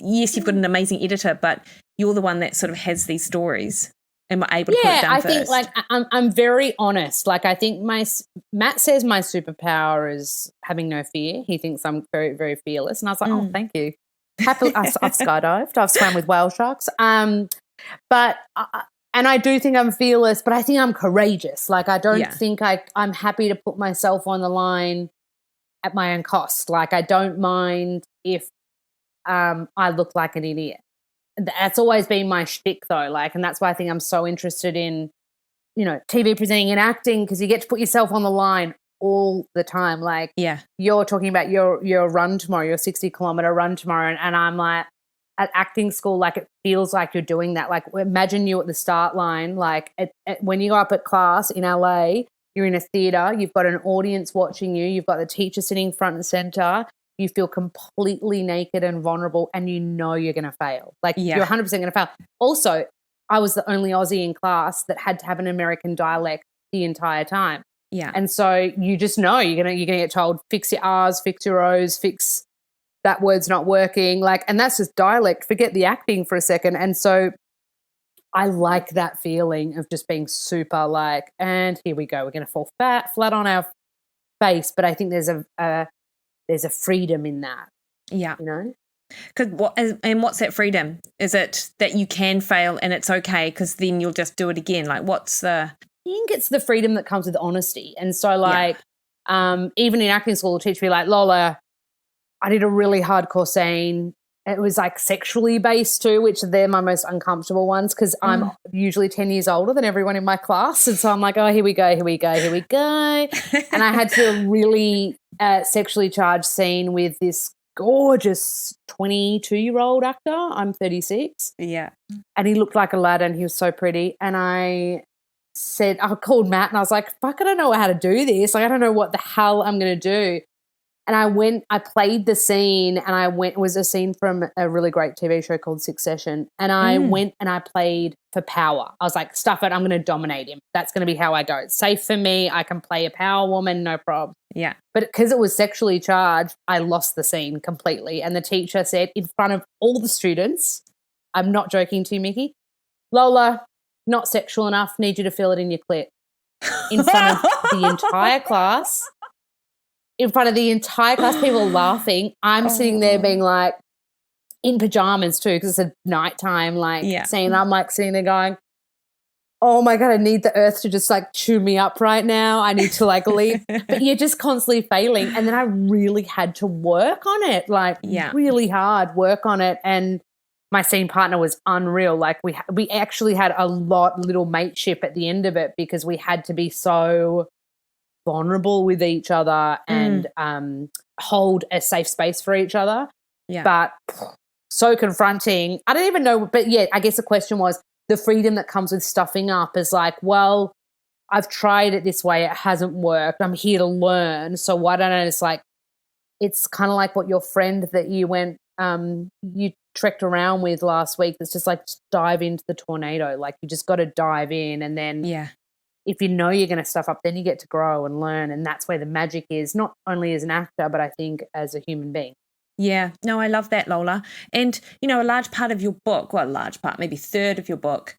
yes, you've got an amazing editor, but you're the one that sort of has these stories and we're able to put it down first. Think like I'm very honest. Like I think Matt says my superpower is having no fear. He thinks I'm very, very fearless. And I was like, oh, thank you. Happily, I've skydived. I've swam with whale sharks. And I do think I'm fearless, but I think I'm courageous. Like I don't think I'm happy to put myself on the line at my own cost. Like I don't mind if I look like an idiot. That's always been my shtick though. Like, and that's why I think I'm so interested in, TV presenting and acting, because you get to put yourself on the line all the time. Like you're talking about your run tomorrow, your 60-kilometer run tomorrow. And I'm like, at acting school, like it feels like you're doing that. Like imagine you at the start line, like when you go up at class in LA, you're in a theatre, you've got an audience watching you, you've got the teacher sitting front and centre, you feel completely naked and vulnerable and you're going to fail. Like you're 100% going to fail. Also, I was the only Aussie in class that had to have an American dialect the entire time. Yeah. And so you just know you're going to get told, fix your R's, fix your O's, fix that word's not working, and that's just dialect. Forget the acting for a second. And so I like that feeling of just being super like, and here we go, we're going to fall flat on our face. But I think there's a freedom in that. Yeah. What's that freedom? Is it that you can fail and it's okay because then you'll just do it again? Like what's the... I think it's the freedom that comes with honesty. And so even in acting school, they'll teach me like, Lola, I did a really hardcore scene. It was like sexually based too, which they're my most uncomfortable ones because I'm usually 10 years older than everyone in my class. And so I'm like, oh, here we go. And I had to do a really sexually charged scene with this gorgeous 22-year-old actor. I'm 36. Yeah. And he looked like Aladdin. He was so pretty. And I called Matt and I was like, fuck, I don't know how to do this. Like, I don't know what the hell I'm going to do. And I played the scene and it was a scene from a really great TV show called Succession. And I went and I played for power. I was like, stuff it, I'm going to dominate him. That's going to be how I go. It's safe for me. I can play a power woman, no problem. Yeah. But because it was sexually charged, I lost the scene completely. And the teacher said in front of all the students, I'm not joking to you, Mikki, Lola, not sexual enough, need you to feel it in your clit. in front of the entire class. In front of the entire class, people laughing. I'm sitting there being like, in pajamas too, because it's a nighttime, scene. I'm like sitting there going, oh my God, I need the earth to just like chew me up right now. I need to like leave. But you're just constantly failing. And then I really had to work on it, really hard work on it. And my scene partner was unreal. Like we actually had a little mateship at the end of it because we had to be so vulnerable with each other and hold a safe space for each other. Yeah. But so confronting. I don't even know. But yeah, I guess the question was, the freedom that comes with stuffing up is like, well, I've tried it this way. It hasn't worked. I'm here to learn. So why don't I just it's kind of like what your friend that you went, you trekked around with last week. It's just like, just dive into the tornado. Like you just got to dive in. And then if you know you're going to stuff up, then you get to grow and learn. And that's where the magic is, not only as an actor, but I think as a human being. Yeah, no, I love that, Lola. And, a large part of your book, well, a large part, maybe third of your book,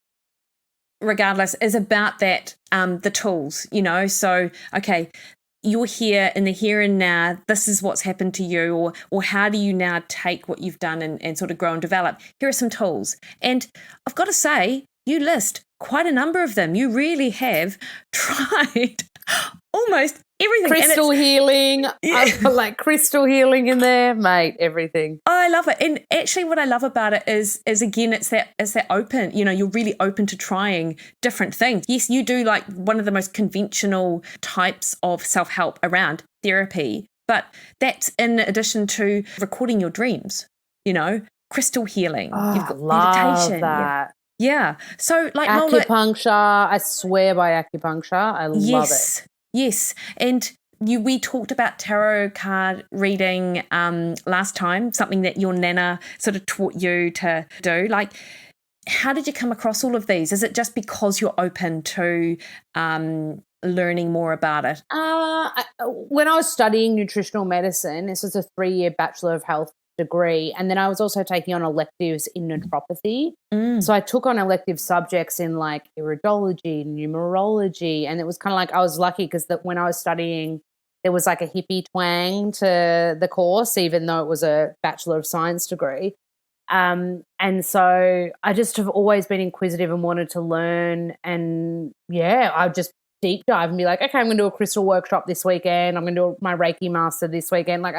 regardless, is about that, the tools, So, okay, you're here in the here and now, this is what's happened to you, or how do you now take what you've done and sort of grow and develop? Here are some tools. And I've got to say, you list quite a number of them. You really have tried almost everything. Crystal healing. I've got like crystal healing in there, mate, everything. Oh, I love it. And actually what I love about it is again, it's that open, you're really open to trying different things. Yes, you do like one of the most conventional types of self-help around, therapy, but that's in addition to recording your dreams, crystal healing. You've got meditation. That. Yeah. So like acupuncture, I swear by acupuncture. I love it. Yes. And we talked about tarot card reading last time, something that your nana sort of taught you to do. Like, how did you come across all of these? Is it just because you're open to learning more about it? When I was studying nutritional medicine, this was a 3-year Bachelor of Health degree, and then I was also taking on electives in naturopathy. So I took on elective subjects in like iridology, numerology, and it was kind of like I was lucky because when I was studying, there was like a hippie twang to the course, even though it was a Bachelor of Science degree. And so I just have always been inquisitive and wanted to learn, and I just deep dive and be like, okay, I'm going to do a crystal workshop this weekend. I'm going to do my Reiki master this weekend. Like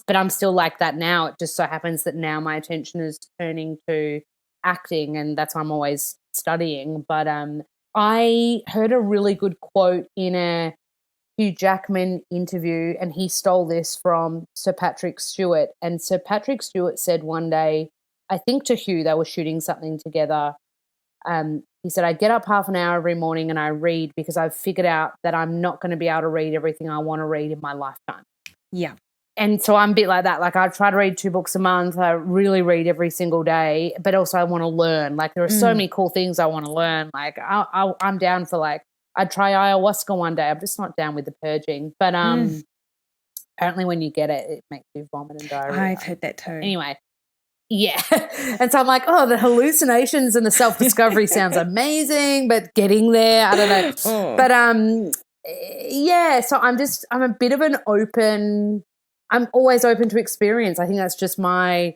but I'm still like that now. It just so happens that now my attention is turning to acting, and that's why I'm always studying. But I heard a really good quote in a Hugh Jackman interview, and he stole this from Sir Patrick Stewart. And Sir Patrick Stewart said one day, I think to Hugh, they were shooting something together. He said, I get up half an hour every morning and I read because I've figured out that I'm not going to be able to read everything I want to read in my lifetime. Yeah. And so I'm a bit like that. Like I try to read 2 books a month. I really read every single day, but also I want to learn. Like there are so many cool things I want to learn. Like I'm down for I'd try ayahuasca one day. I'm just not down with the purging. But apparently when you get it, it makes you vomit and diarrhea. I've heard that too. Anyway, yeah. And so I'm like, the hallucinations and the self-discovery sounds amazing, but getting there, I don't know. But so I'm a bit of an I'm always open to experience. I think that's just my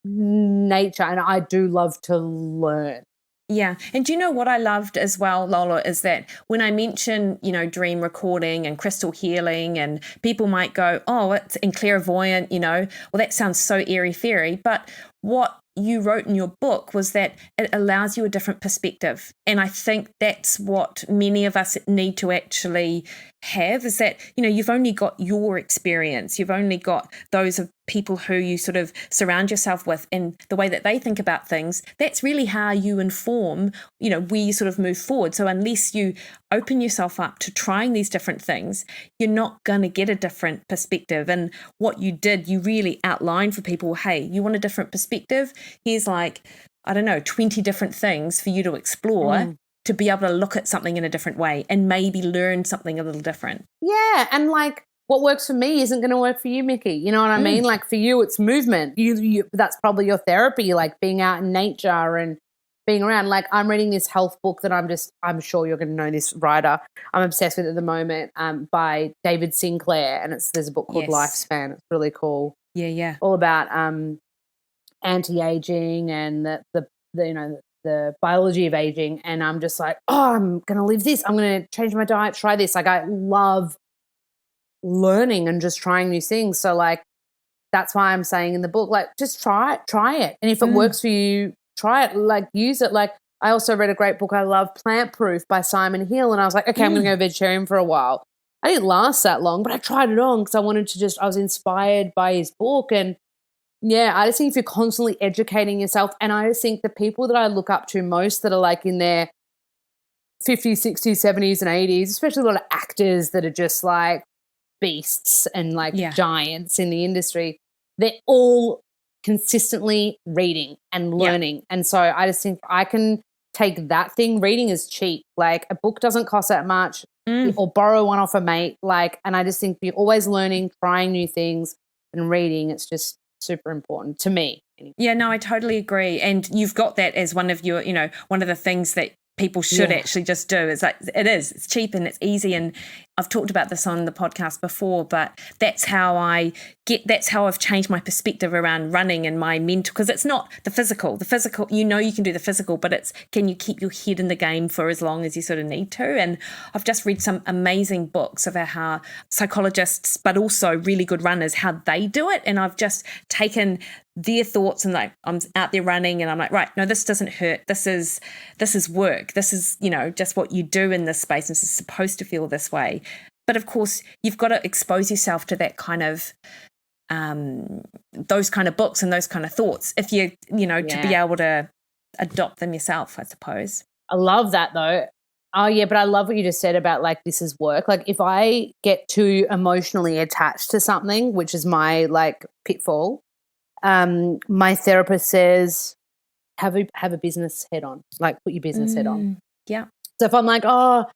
nature, and I do love to learn. Yeah. And do you know what I loved as well, Lola, is that when I mention, dream recording and crystal healing, and people might go, it's and clairvoyant, well, that sounds so airy-fairy. But what you wrote in your book was that it allows you a different perspective. And I think that's what many of us need to actually have, is that, you've only got your experience. You've only got those of people who you sort of surround yourself with and the way that they think about things. That's really how you inform, where you sort of move forward. So unless you open yourself up to trying these different things, you're not going to get a different perspective. And what you did, you really outlined for people, hey, you want a different perspective? Here's 20 different things for you to explore to be able to look at something in a different way and maybe learn something a little different. Yeah. And what works for me isn't going to work for you, Mikki. You know what I mean? Like for you, it's movement. You that's probably your therapy, like being out in nature and being around. Like I'm reading this health book that I'm sure you're going to know this writer. I'm obsessed with at the moment by David Sinclair, and there's a book called Lifespan. It's really cool. Yeah. All about anti-aging and the biology of aging. And I'm just like, oh, I'm going to live this. I'm going to change my diet, try this. Like I love learning and just trying new things. So like that's why I'm saying in the book, like just try it. And if it works for you, try it, like use it. Like I also read a great book I love, Plant Proof by Simon Hill. And I was like, okay, I'm going to go vegetarian for a while. I didn't last that long, but I tried it on because I was inspired by his book. And yeah, I just think if you're constantly educating yourself, and I just think the people that I look up to most that are like in their 50s, 60s, 70s and 80s, especially a lot of actors that are just like beasts and like giants in the industry, they're all consistently reading and learning. And so I just think I can take that thing. Reading is cheap. Like a book doesn't cost that much, or borrow one off a mate. Like, and I just think you're always learning, trying new things and reading. It's just super important to me. Yeah, no, I totally agree. And you've got that as one of your, one of the things that people should actually just do. It's like, it's cheap and it's easy. And I've talked about this on the podcast before, but that's how I've changed my perspective around running and my mental, because it's not the physical, you can do the physical, but it's, can you keep your head in the game for as long as you sort of need to? And I've just read some amazing books about how psychologists, but also really good runners, how they do it. And I've just taken their thoughts and like, I'm out there running and I'm like, right, no, this doesn't hurt. This is work. This is, just what you do in this space. This is supposed to feel this way. But of course, you've got to expose yourself to that kind of, those kind of books and those kind of thoughts if you, to be able to adopt them yourself, I suppose. I love that though. Oh yeah, but I love what you just said about like, this is work. Like if I get too emotionally attached to something, which is my like pitfall, my therapist says, have a business head on, like put your business head on. Yeah. So if I'm like, oh,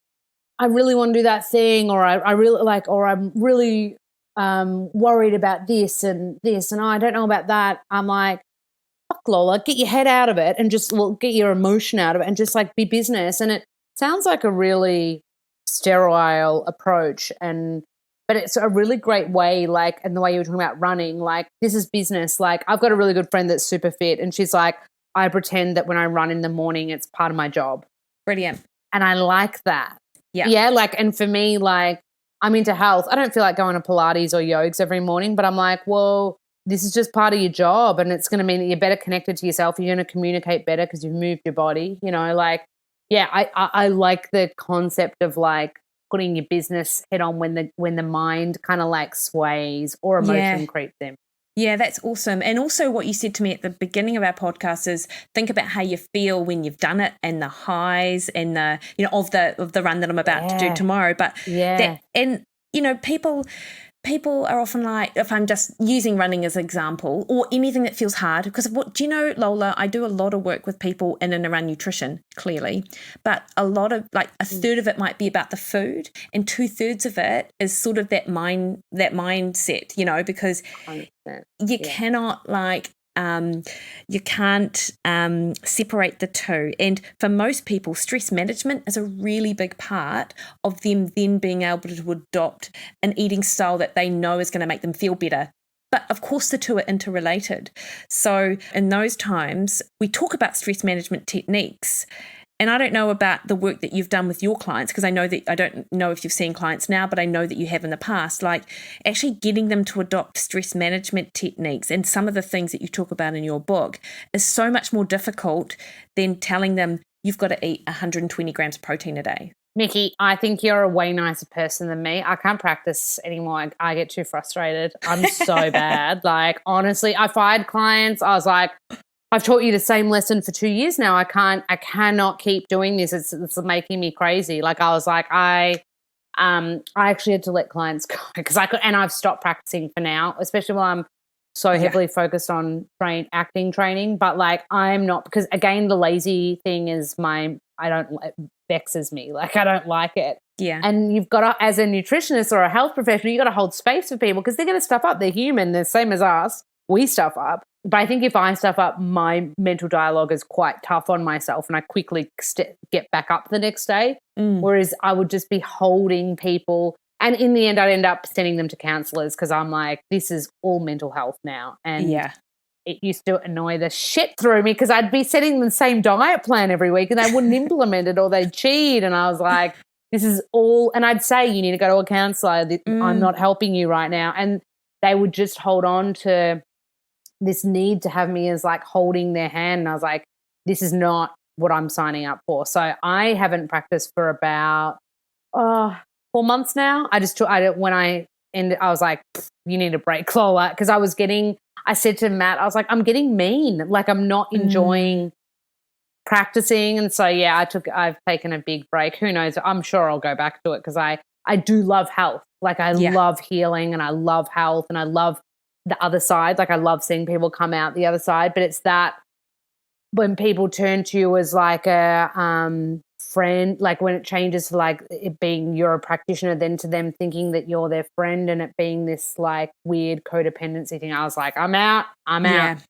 I really want to do that thing, or I really like, or I'm really worried about this and I don't know about that. I'm like, fuck Lola, get your head out of it and just get your emotion out of it and just like be business. And it sounds like a really sterile approach, but it's a really great way, like, and the way you were talking about running, like this is business. Like I've got a really good friend that's super fit and she's like, I pretend that when I run in the morning, it's part of my job. Brilliant. And I like that. Yeah. Yeah. Like, and for me, like I'm into health. I don't feel like going to Pilates or yogas every morning, but I'm like, well, this is just part of your job. And it's going to mean that you're better connected to yourself. You're going to communicate better because you've moved your body, like, yeah, I like the concept of like putting your business head on when the mind kind of like sways or emotion creeps in. Yeah, that's awesome. And also what you said to me at the beginning of our podcast is think about how you feel when you've done it and the highs and the, of the run that I'm about to do tomorrow. But people are often like, if I'm just using running as an example or anything that feels hard, because do you know, Lola, I do a lot of work with people in and around nutrition, clearly, but a lot of like a third of it might be about the food and 2/3 of it is sort of that mindset, because you cannot like, you can't separate the two. And for most people, stress management is a really big part of them then being able to adopt an eating style that they know is going to make them feel better. But of course, the two are interrelated. So in those times, we talk about stress management techniques. And I don't know about the work that you've done with your clients, because I don't know if you've seen clients now, but I know that you have in the past, like actually getting them to adopt stress management techniques and some of the things that you talk about in your book is so much more difficult than telling them you've got to eat 120 grams of protein a day. Mikki, I think you're a way nicer person than me. I can't practice anymore. I get too frustrated. I'm so bad. Like, honestly, I fired clients. I was like, I've taught you the same lesson for 2 years now. I cannot keep doing this. It's making me crazy. Like I was like, I actually had to let clients go because and I've stopped practicing for now, especially while I'm so heavily focused on acting training. But like, I'm not, because again, the lazy thing is it vexes me. Like I don't like it. Yeah. And you've got to, as a nutritionist or a health professional, you got to hold space for people because they're going to stuff up. They're human. They're the same as us. We stuff up. But I think if I stuff up, my mental dialogue is quite tough on myself and I quickly get back up the next day. Whereas I would just be holding people. And in the end, I'd end up sending them to counsellors because I'm like, this is all mental health now. And it used to annoy the shit through me because I'd be setting the same diet plan every week and they wouldn't implement it or they'd cheat. And I was like, this is all – and I'd say you need to go to a counsellor. I'm not helping you right now. And they would just hold on to – this need to have me as like holding their hand. And I was like, this is not what I'm signing up for. So I haven't practiced for about 4 months now. I was like, you need a break, Lola. Because I said to Matt, I was like, I'm getting mean. Like I'm not enjoying practicing. And so, I've taken a big break. Who knows? I'm sure I'll go back to it because I do love health. Like I love healing and I love health and I love the other side. Like I love seeing people come out the other side, but it's that when people turn to you as like a friend, like when it changes to like it being you're a practitioner, then to them thinking that you're their friend and it being this like weird codependency thing. I was like, I'm out.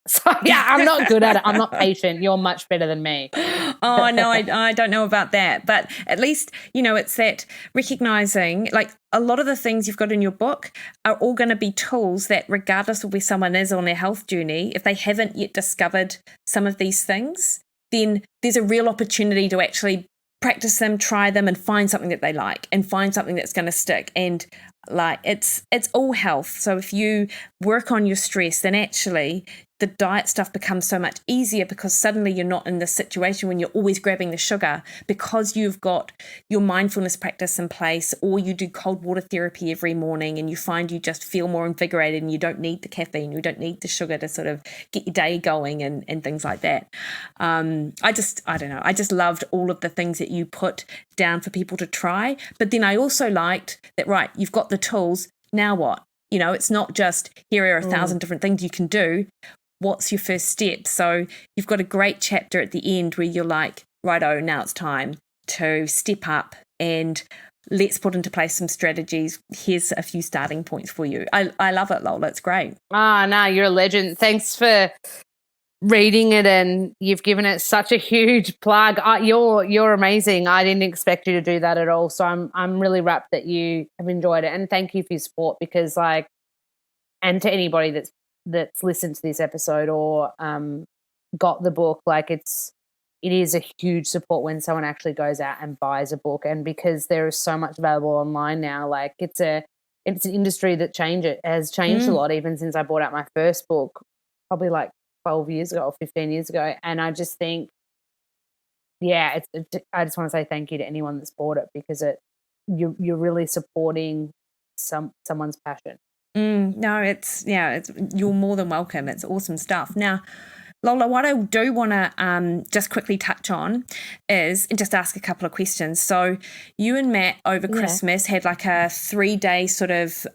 So I'm not good at it. I'm not patient. You're much better than me. Oh, no, I don't know about that. But at least, it's that recognizing like a lot of the things you've got in your book are all going to be tools that regardless of where someone is on their health journey, if they haven't yet discovered some of these things, then there's a real opportunity to actually practice them, try them and find something that they like and find something that's going to stick. And like it's all health. So if you work on your stress, then actually the diet stuff becomes so much easier because suddenly you're not in this situation when you're always grabbing the sugar because you've got your mindfulness practice in place, or you do cold water therapy every morning and you find you just feel more invigorated and you don't need the caffeine, you don't need the sugar to sort of get your day going and things like that. I don't know. I just loved all of the things that you put down for people to try. But then I also liked that, right, you've got the tools, now what? It's not just here are 1,000 different things you can do. What's your first step? So you've got a great chapter at the end where you're like, righto, now it's time to step up and let's put into place some strategies. Here's a few starting points for you. I love it, Lola. It's great. No, you're a legend. Thanks for reading it and you've given it such a huge plug. You're amazing. I didn't expect you to do that at all. So I'm really rapt that you have enjoyed it. And thank you for your support because and to anybody that's listened to this episode or got the book, like it is a huge support when someone actually goes out and buys a book. And because there is so much available online now, like it's an industry that has changed a lot even since I bought out my first book probably like 12 years ago or 15 years ago. And I just think I just want to say thank you to anyone that's bought it because you're really supporting someone's passion. No, it's you're more than welcome. It's awesome stuff. Now, Lola, what I do want to just quickly touch on is just ask a couple of questions. So you and Matt over Christmas had like a 3-day sort of,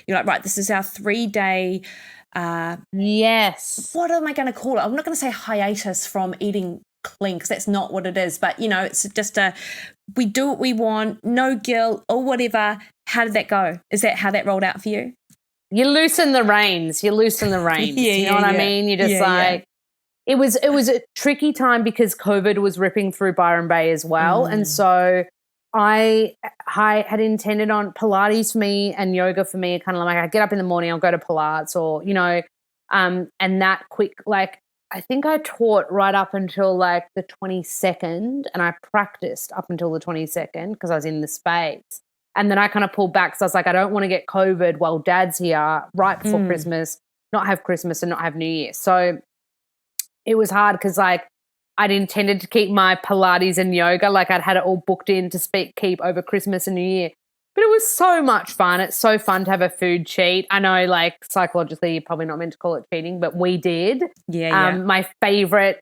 you're like, right, this is our 3-day. Yes. What am I going to call it? I'm not going to say hiatus from eating clean because that's not what it is. But, it's just we do what we want, no guilt or whatever. How did that go? Is that how that rolled out for you? You loosen the reins. You know what I mean? You're just it was a tricky time because COVID was ripping through Byron Bay as well. And so I had intended on Pilates for me and yoga for me, kind of like I get up in the morning, I'll go to Pilates or, and that quick, like I think I taught right up until like the 22nd and I practiced up until the 22nd because I was in the space. And then I kind of pulled back because I was like, I don't want to get COVID while Dad's here right before Christmas, not have Christmas and not have New Year. So it was hard because like I'd intended to keep my Pilates and yoga, like I'd had it all booked in to keep over Christmas and New Year. But it was so much fun. It's so fun to have a food cheat. I know like psychologically you're probably not meant to call it cheating, but we did. My favorite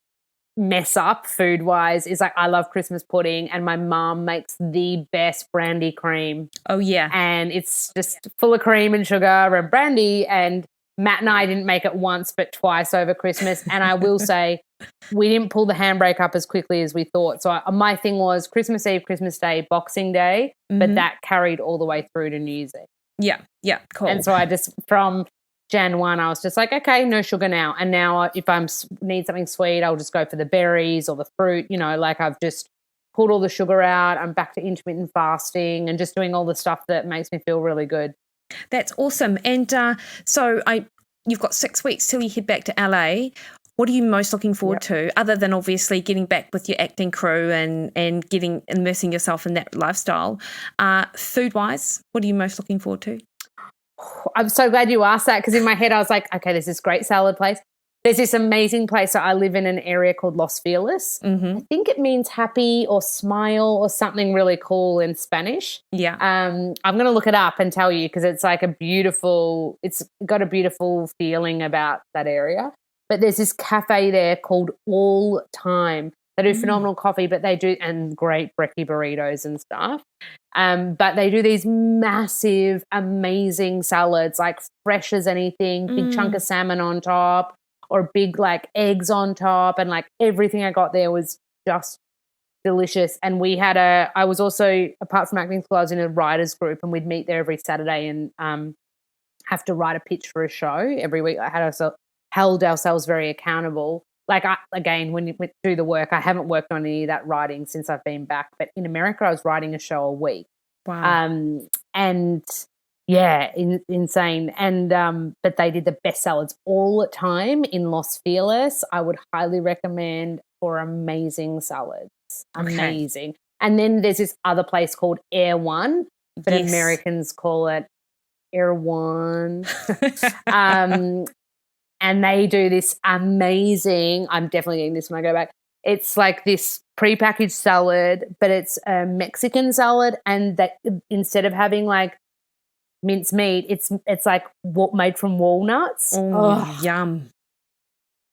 mess up food-wise is like I love Christmas pudding and my mum makes the best brandy cream. Oh, yeah. And it's just full of cream and sugar and brandy and Matt and I didn't make it once but twice over Christmas. And I will say we didn't pull the handbrake up as quickly as we thought. So my thing was Christmas Eve, Christmas Day, Boxing Day, but that carried all the way through to New Year's Eve. Yeah, cool. And so I just from Jan 1, I was just like, okay, no sugar now. And now if I need something sweet, I'll just go for the berries or the fruit. You know, like I've just pulled all the sugar out. I'm back to intermittent fasting and just doing all the stuff that makes me feel really good. That's awesome. And you've got 6 weeks till you head back to LA. What are you most looking forward to, other than obviously getting back with your acting crew and immersing yourself in that lifestyle? Food-wise, what are you most looking forward to? I'm so glad you asked that, because in my head I was like, okay, there's this great salad place. There's this amazing place. So I live in an area called Los Feliz. Mm-hmm. I think it means happy or smile or something really cool in Spanish. Yeah. I'm going to look it up and tell you, because it's like it's got a beautiful feeling about that area. But there's this cafe there called All Time. They do phenomenal coffee, but they do, and great brekkie burritos and stuff. But they do these massive, amazing salads, like fresh as anything, big chunk of salmon on top, or big like eggs on top, and like everything I got there was just delicious. And I was also, apart from acting school, I was in a writers group, and we'd meet there every Saturday and have to write a pitch for a show every week. I held ourselves very accountable. Like, when you do the work, I haven't worked on any of that writing since I've been back. But in America, I was writing a show a week. Wow. And yeah, insane. And but they did the best salads all the time in Los Feliz. I would highly recommend for amazing salads. Amazing. Okay. And then there's this other place called Air One, but Americans call it Air One. And they do this amazing, I'm definitely getting this when I go back, it's like this prepackaged salad, but it's a Mexican salad, and that instead of having like minced meat, it's like made from walnuts. Oh, yum.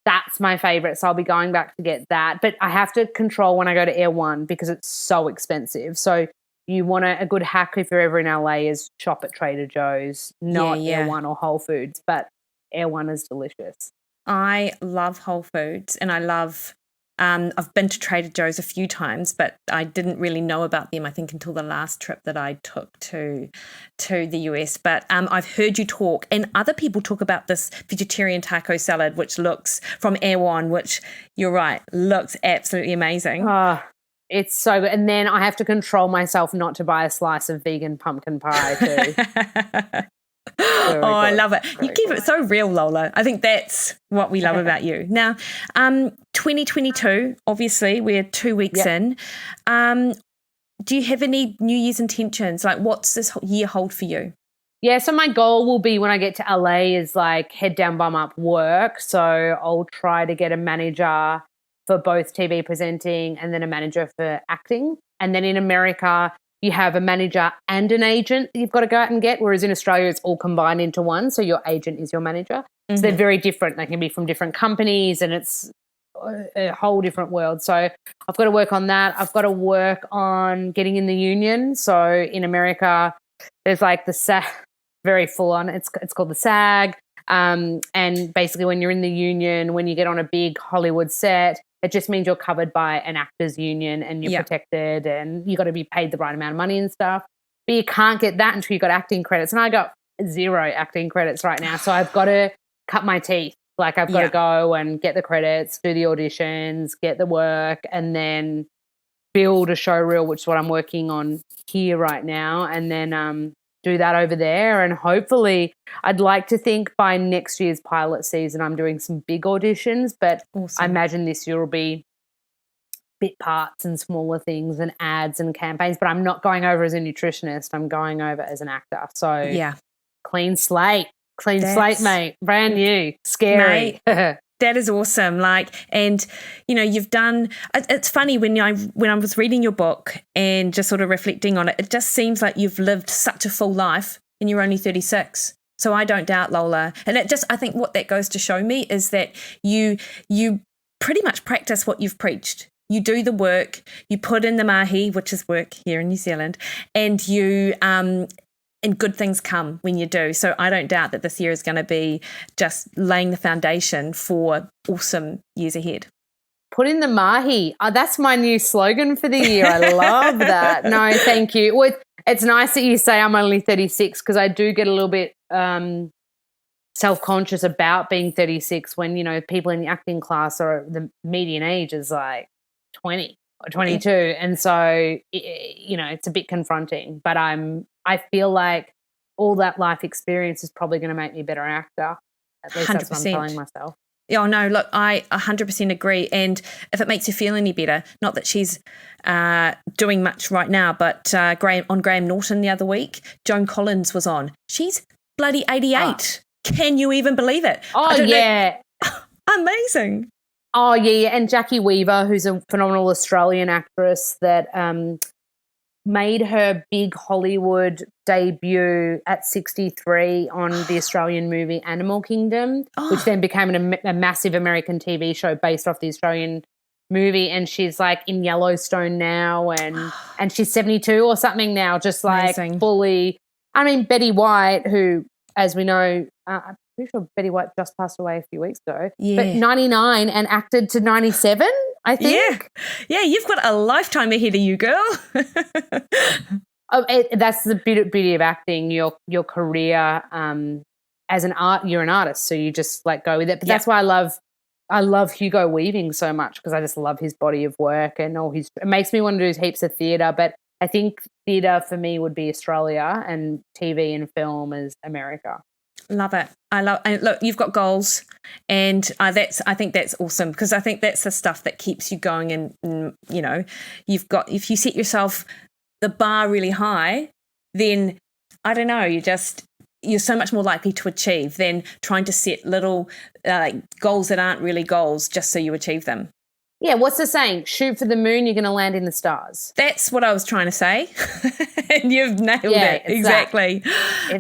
That's my favorite, so I'll be going back to get that. But I have to control when I go to Air One because it's so expensive. So you want a good hack if you're ever in LA is shop at Trader Joe's, not Air One or Whole Foods, but Air One is delicious. I love Whole Foods, and I love I've been to Trader Joe's a few times, but I didn't really know about them, I think, until the last trip that I took to the US. But I've heard you talk, and other people talk about this vegetarian taco salad, which looks from Air One, which you're right, looks absolutely amazing. Oh, it's so good. And then I have to control myself not to buy a slice of vegan pumpkin pie too. I love it. You keep it so real, Lola. I think that's what we love about you. Now, 2022, obviously, we're 2 weeks in. Do you have any New Year's intentions? Like, what's this year hold for you? Yeah, so my goal will be when I get to LA is like head down, bum up work. So I'll try to get a manager for both TV presenting and then a manager for acting. And then in America, you have a manager and an agent that you've got to go out and get, whereas in Australia it's all combined into one, so your agent is your manager. Mm-hmm. So they're very different. They can be from different companies, and it's a whole different world. So I've got to work on that. I've got to work on getting in the union. So in America, there's like the SAG, very full on. It's called the SAG. And basically when you're in the union, when you get on a big Hollywood set, it just means you're covered by an actors union and you're protected, and you got to be paid the right amount of money and stuff. But you can't get that until you got acting credits. And I got 0 acting credits right now. So I've got to cut my teeth. Like I've got to go and get the credits, do the auditions, get the work, and then build a show reel, which is what I'm working on here right now. And then do that over there. And hopefully I'd like to think by next year's pilot season I'm doing some big auditions, but I imagine this year will be bit parts and smaller things and ads and campaigns. But I'm not going over as a nutritionist. I'm going over as an actor. So clean slate, mate. Brand new, scary. Mate. That is awesome. Like, and you know, you've done, it's funny when I was reading your book and just sort of reflecting on it, it just seems like you've lived such a full life and you're only 36. So I don't doubt, Lola. And I think what that goes to show me is that you pretty much practice what you've preached. You do the work, you put in the mahi, which is work here in New Zealand, and you, and good things come when you do. So I don't doubt that this year is going to be just laying the foundation for awesome years ahead. Put in the mahi. Oh, that's my new slogan for the year. I love that. No, thank you. Well, it's nice that you say I'm only 36 because I do get a little bit self-conscious about being 36 when, you know, people in the acting class are the median age is like 20 or 22. And so, you know, it's a bit confronting, but I feel like all that life experience is probably going to make me a better actor. At least 100%. That's what I'm telling myself. Oh, no, look, I 100% agree. And if it makes you feel any better, not that she's doing much right now, but Graham Norton the other week, Joan Collins was on. She's bloody 88. Can you even believe it? Oh, yeah. Amazing. Oh, yeah. And Jackie Weaver, who's a phenomenal Australian actress that made her big Hollywood debut at 63 on the Australian movie Animal Kingdom, which then became a massive American TV show based off the Australian movie. And she's like in Yellowstone now and she's 72 or something now, just like fully. I mean, Betty White, who, as we know, I'm pretty sure Betty White just passed away a few weeks ago, but 99 and acted to 97. I think. Yeah, you've got a lifetime ahead of you, girl. That's the beauty of acting. Your career as you're an artist, so you just like go with it. But that's why I love Hugo Weaving so much, because I just love his body of work and it makes me want to do heaps of theatre. But I think theatre for me would be Australia, and TV and film is America. Love it. And look, you've got goals, and I think that's awesome, because I think that's the stuff that keeps you going. And you know, if you set yourself the bar really high, then I don't know, you're so much more likely to achieve than trying to set little goals that aren't really goals just so you achieve them. Yeah, what's the saying? Shoot for the moon, you're going to land in the stars. That's what I was trying to say. And you've nailed it. Exactly.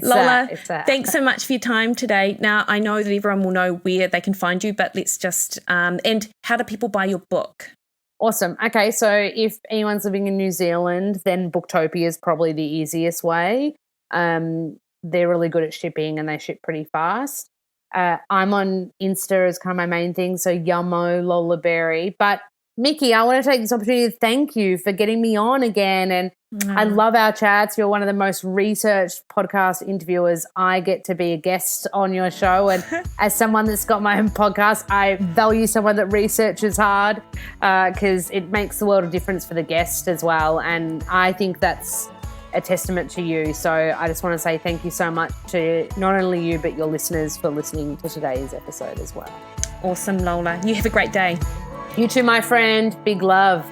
Lola, thanks so much for your time today. Now, I know that everyone will know where they can find you, but let's just, and how do people buy your book? Awesome. Okay, so if anyone's living in New Zealand, then Booktopia is probably the easiest way. They're really good at shipping and they ship pretty fast. I'm on Insta as kind of my main thing, so Yummo, Lola Berry. But Mikki, I want to take this opportunity to thank you for getting me on again. And I love our chats. You're one of the most researched podcast interviewers. I get to be a guest on your show. And as someone that's got my own podcast, I value someone that researches hard, because it makes the world of difference for the guest as well. And I think that's a testament to you. So I just want to say thank you so much to not only you, but your listeners for listening to today's episode as well. Awesome, Lola. You have a great day. You too, my friend. Big love.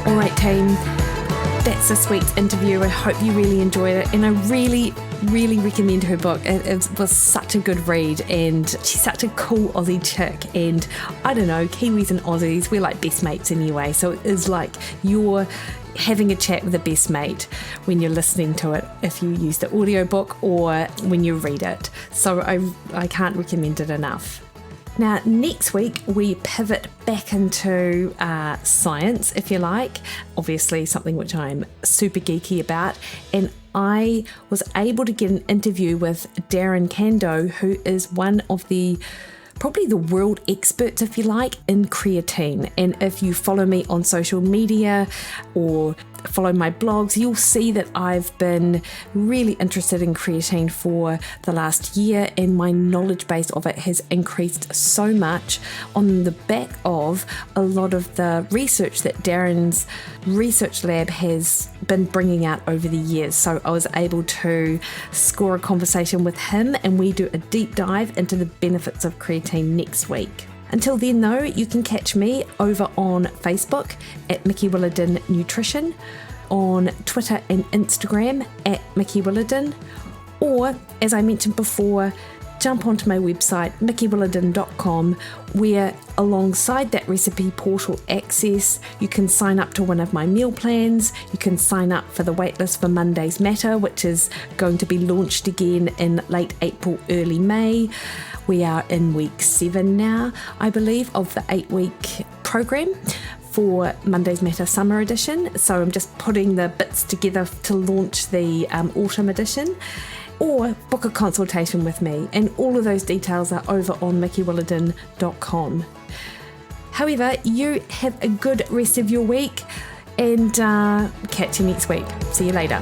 All right, team. That's this week's interview. I hope you really enjoyed it, and I really recommend her book. It was such a good read, and she's such a cool Aussie chick. And I don't know, Kiwis and Aussies, we're like best mates anyway, so it is like you're having a chat with a best mate when you're listening to it, if you use the audiobook or when you read it. So I can't recommend it enough. Now, next week, we pivot back into science, if you like, obviously something which I'm super geeky about, and I was able to get an interview with Darren Kando, who is one of probably the world experts, if you like, in creatine. And if you follow me on social media or follow my blogs, you'll see that I've been really interested in creatine for the last year, and my knowledge base of it has increased so much on the back of a lot of the research that Darren's research lab has been bringing out over the years. So I was able to score a conversation with him, and we do a deep dive into the benefits of creatine next week. Until then, though, you can catch me over on Facebook at Mikki Williden Nutrition, on Twitter and Instagram at Mikki Williden, or, as I mentioned before, jump onto my website, mikkiwilliden.com, where alongside that recipe portal access, you can sign up to one of my meal plans. You can sign up for the waitlist for Monday's Matter, which is going to be launched again in late April, early May. We are in week 7 now, I believe, of the 8-week program for Monday's Matter Summer Edition. So I'm just putting the bits together to launch the autumn edition. Or book a consultation with me, and all of those details are over on mikkiwilliden.com. However, you have a good rest of your week and catch you next week. See you later.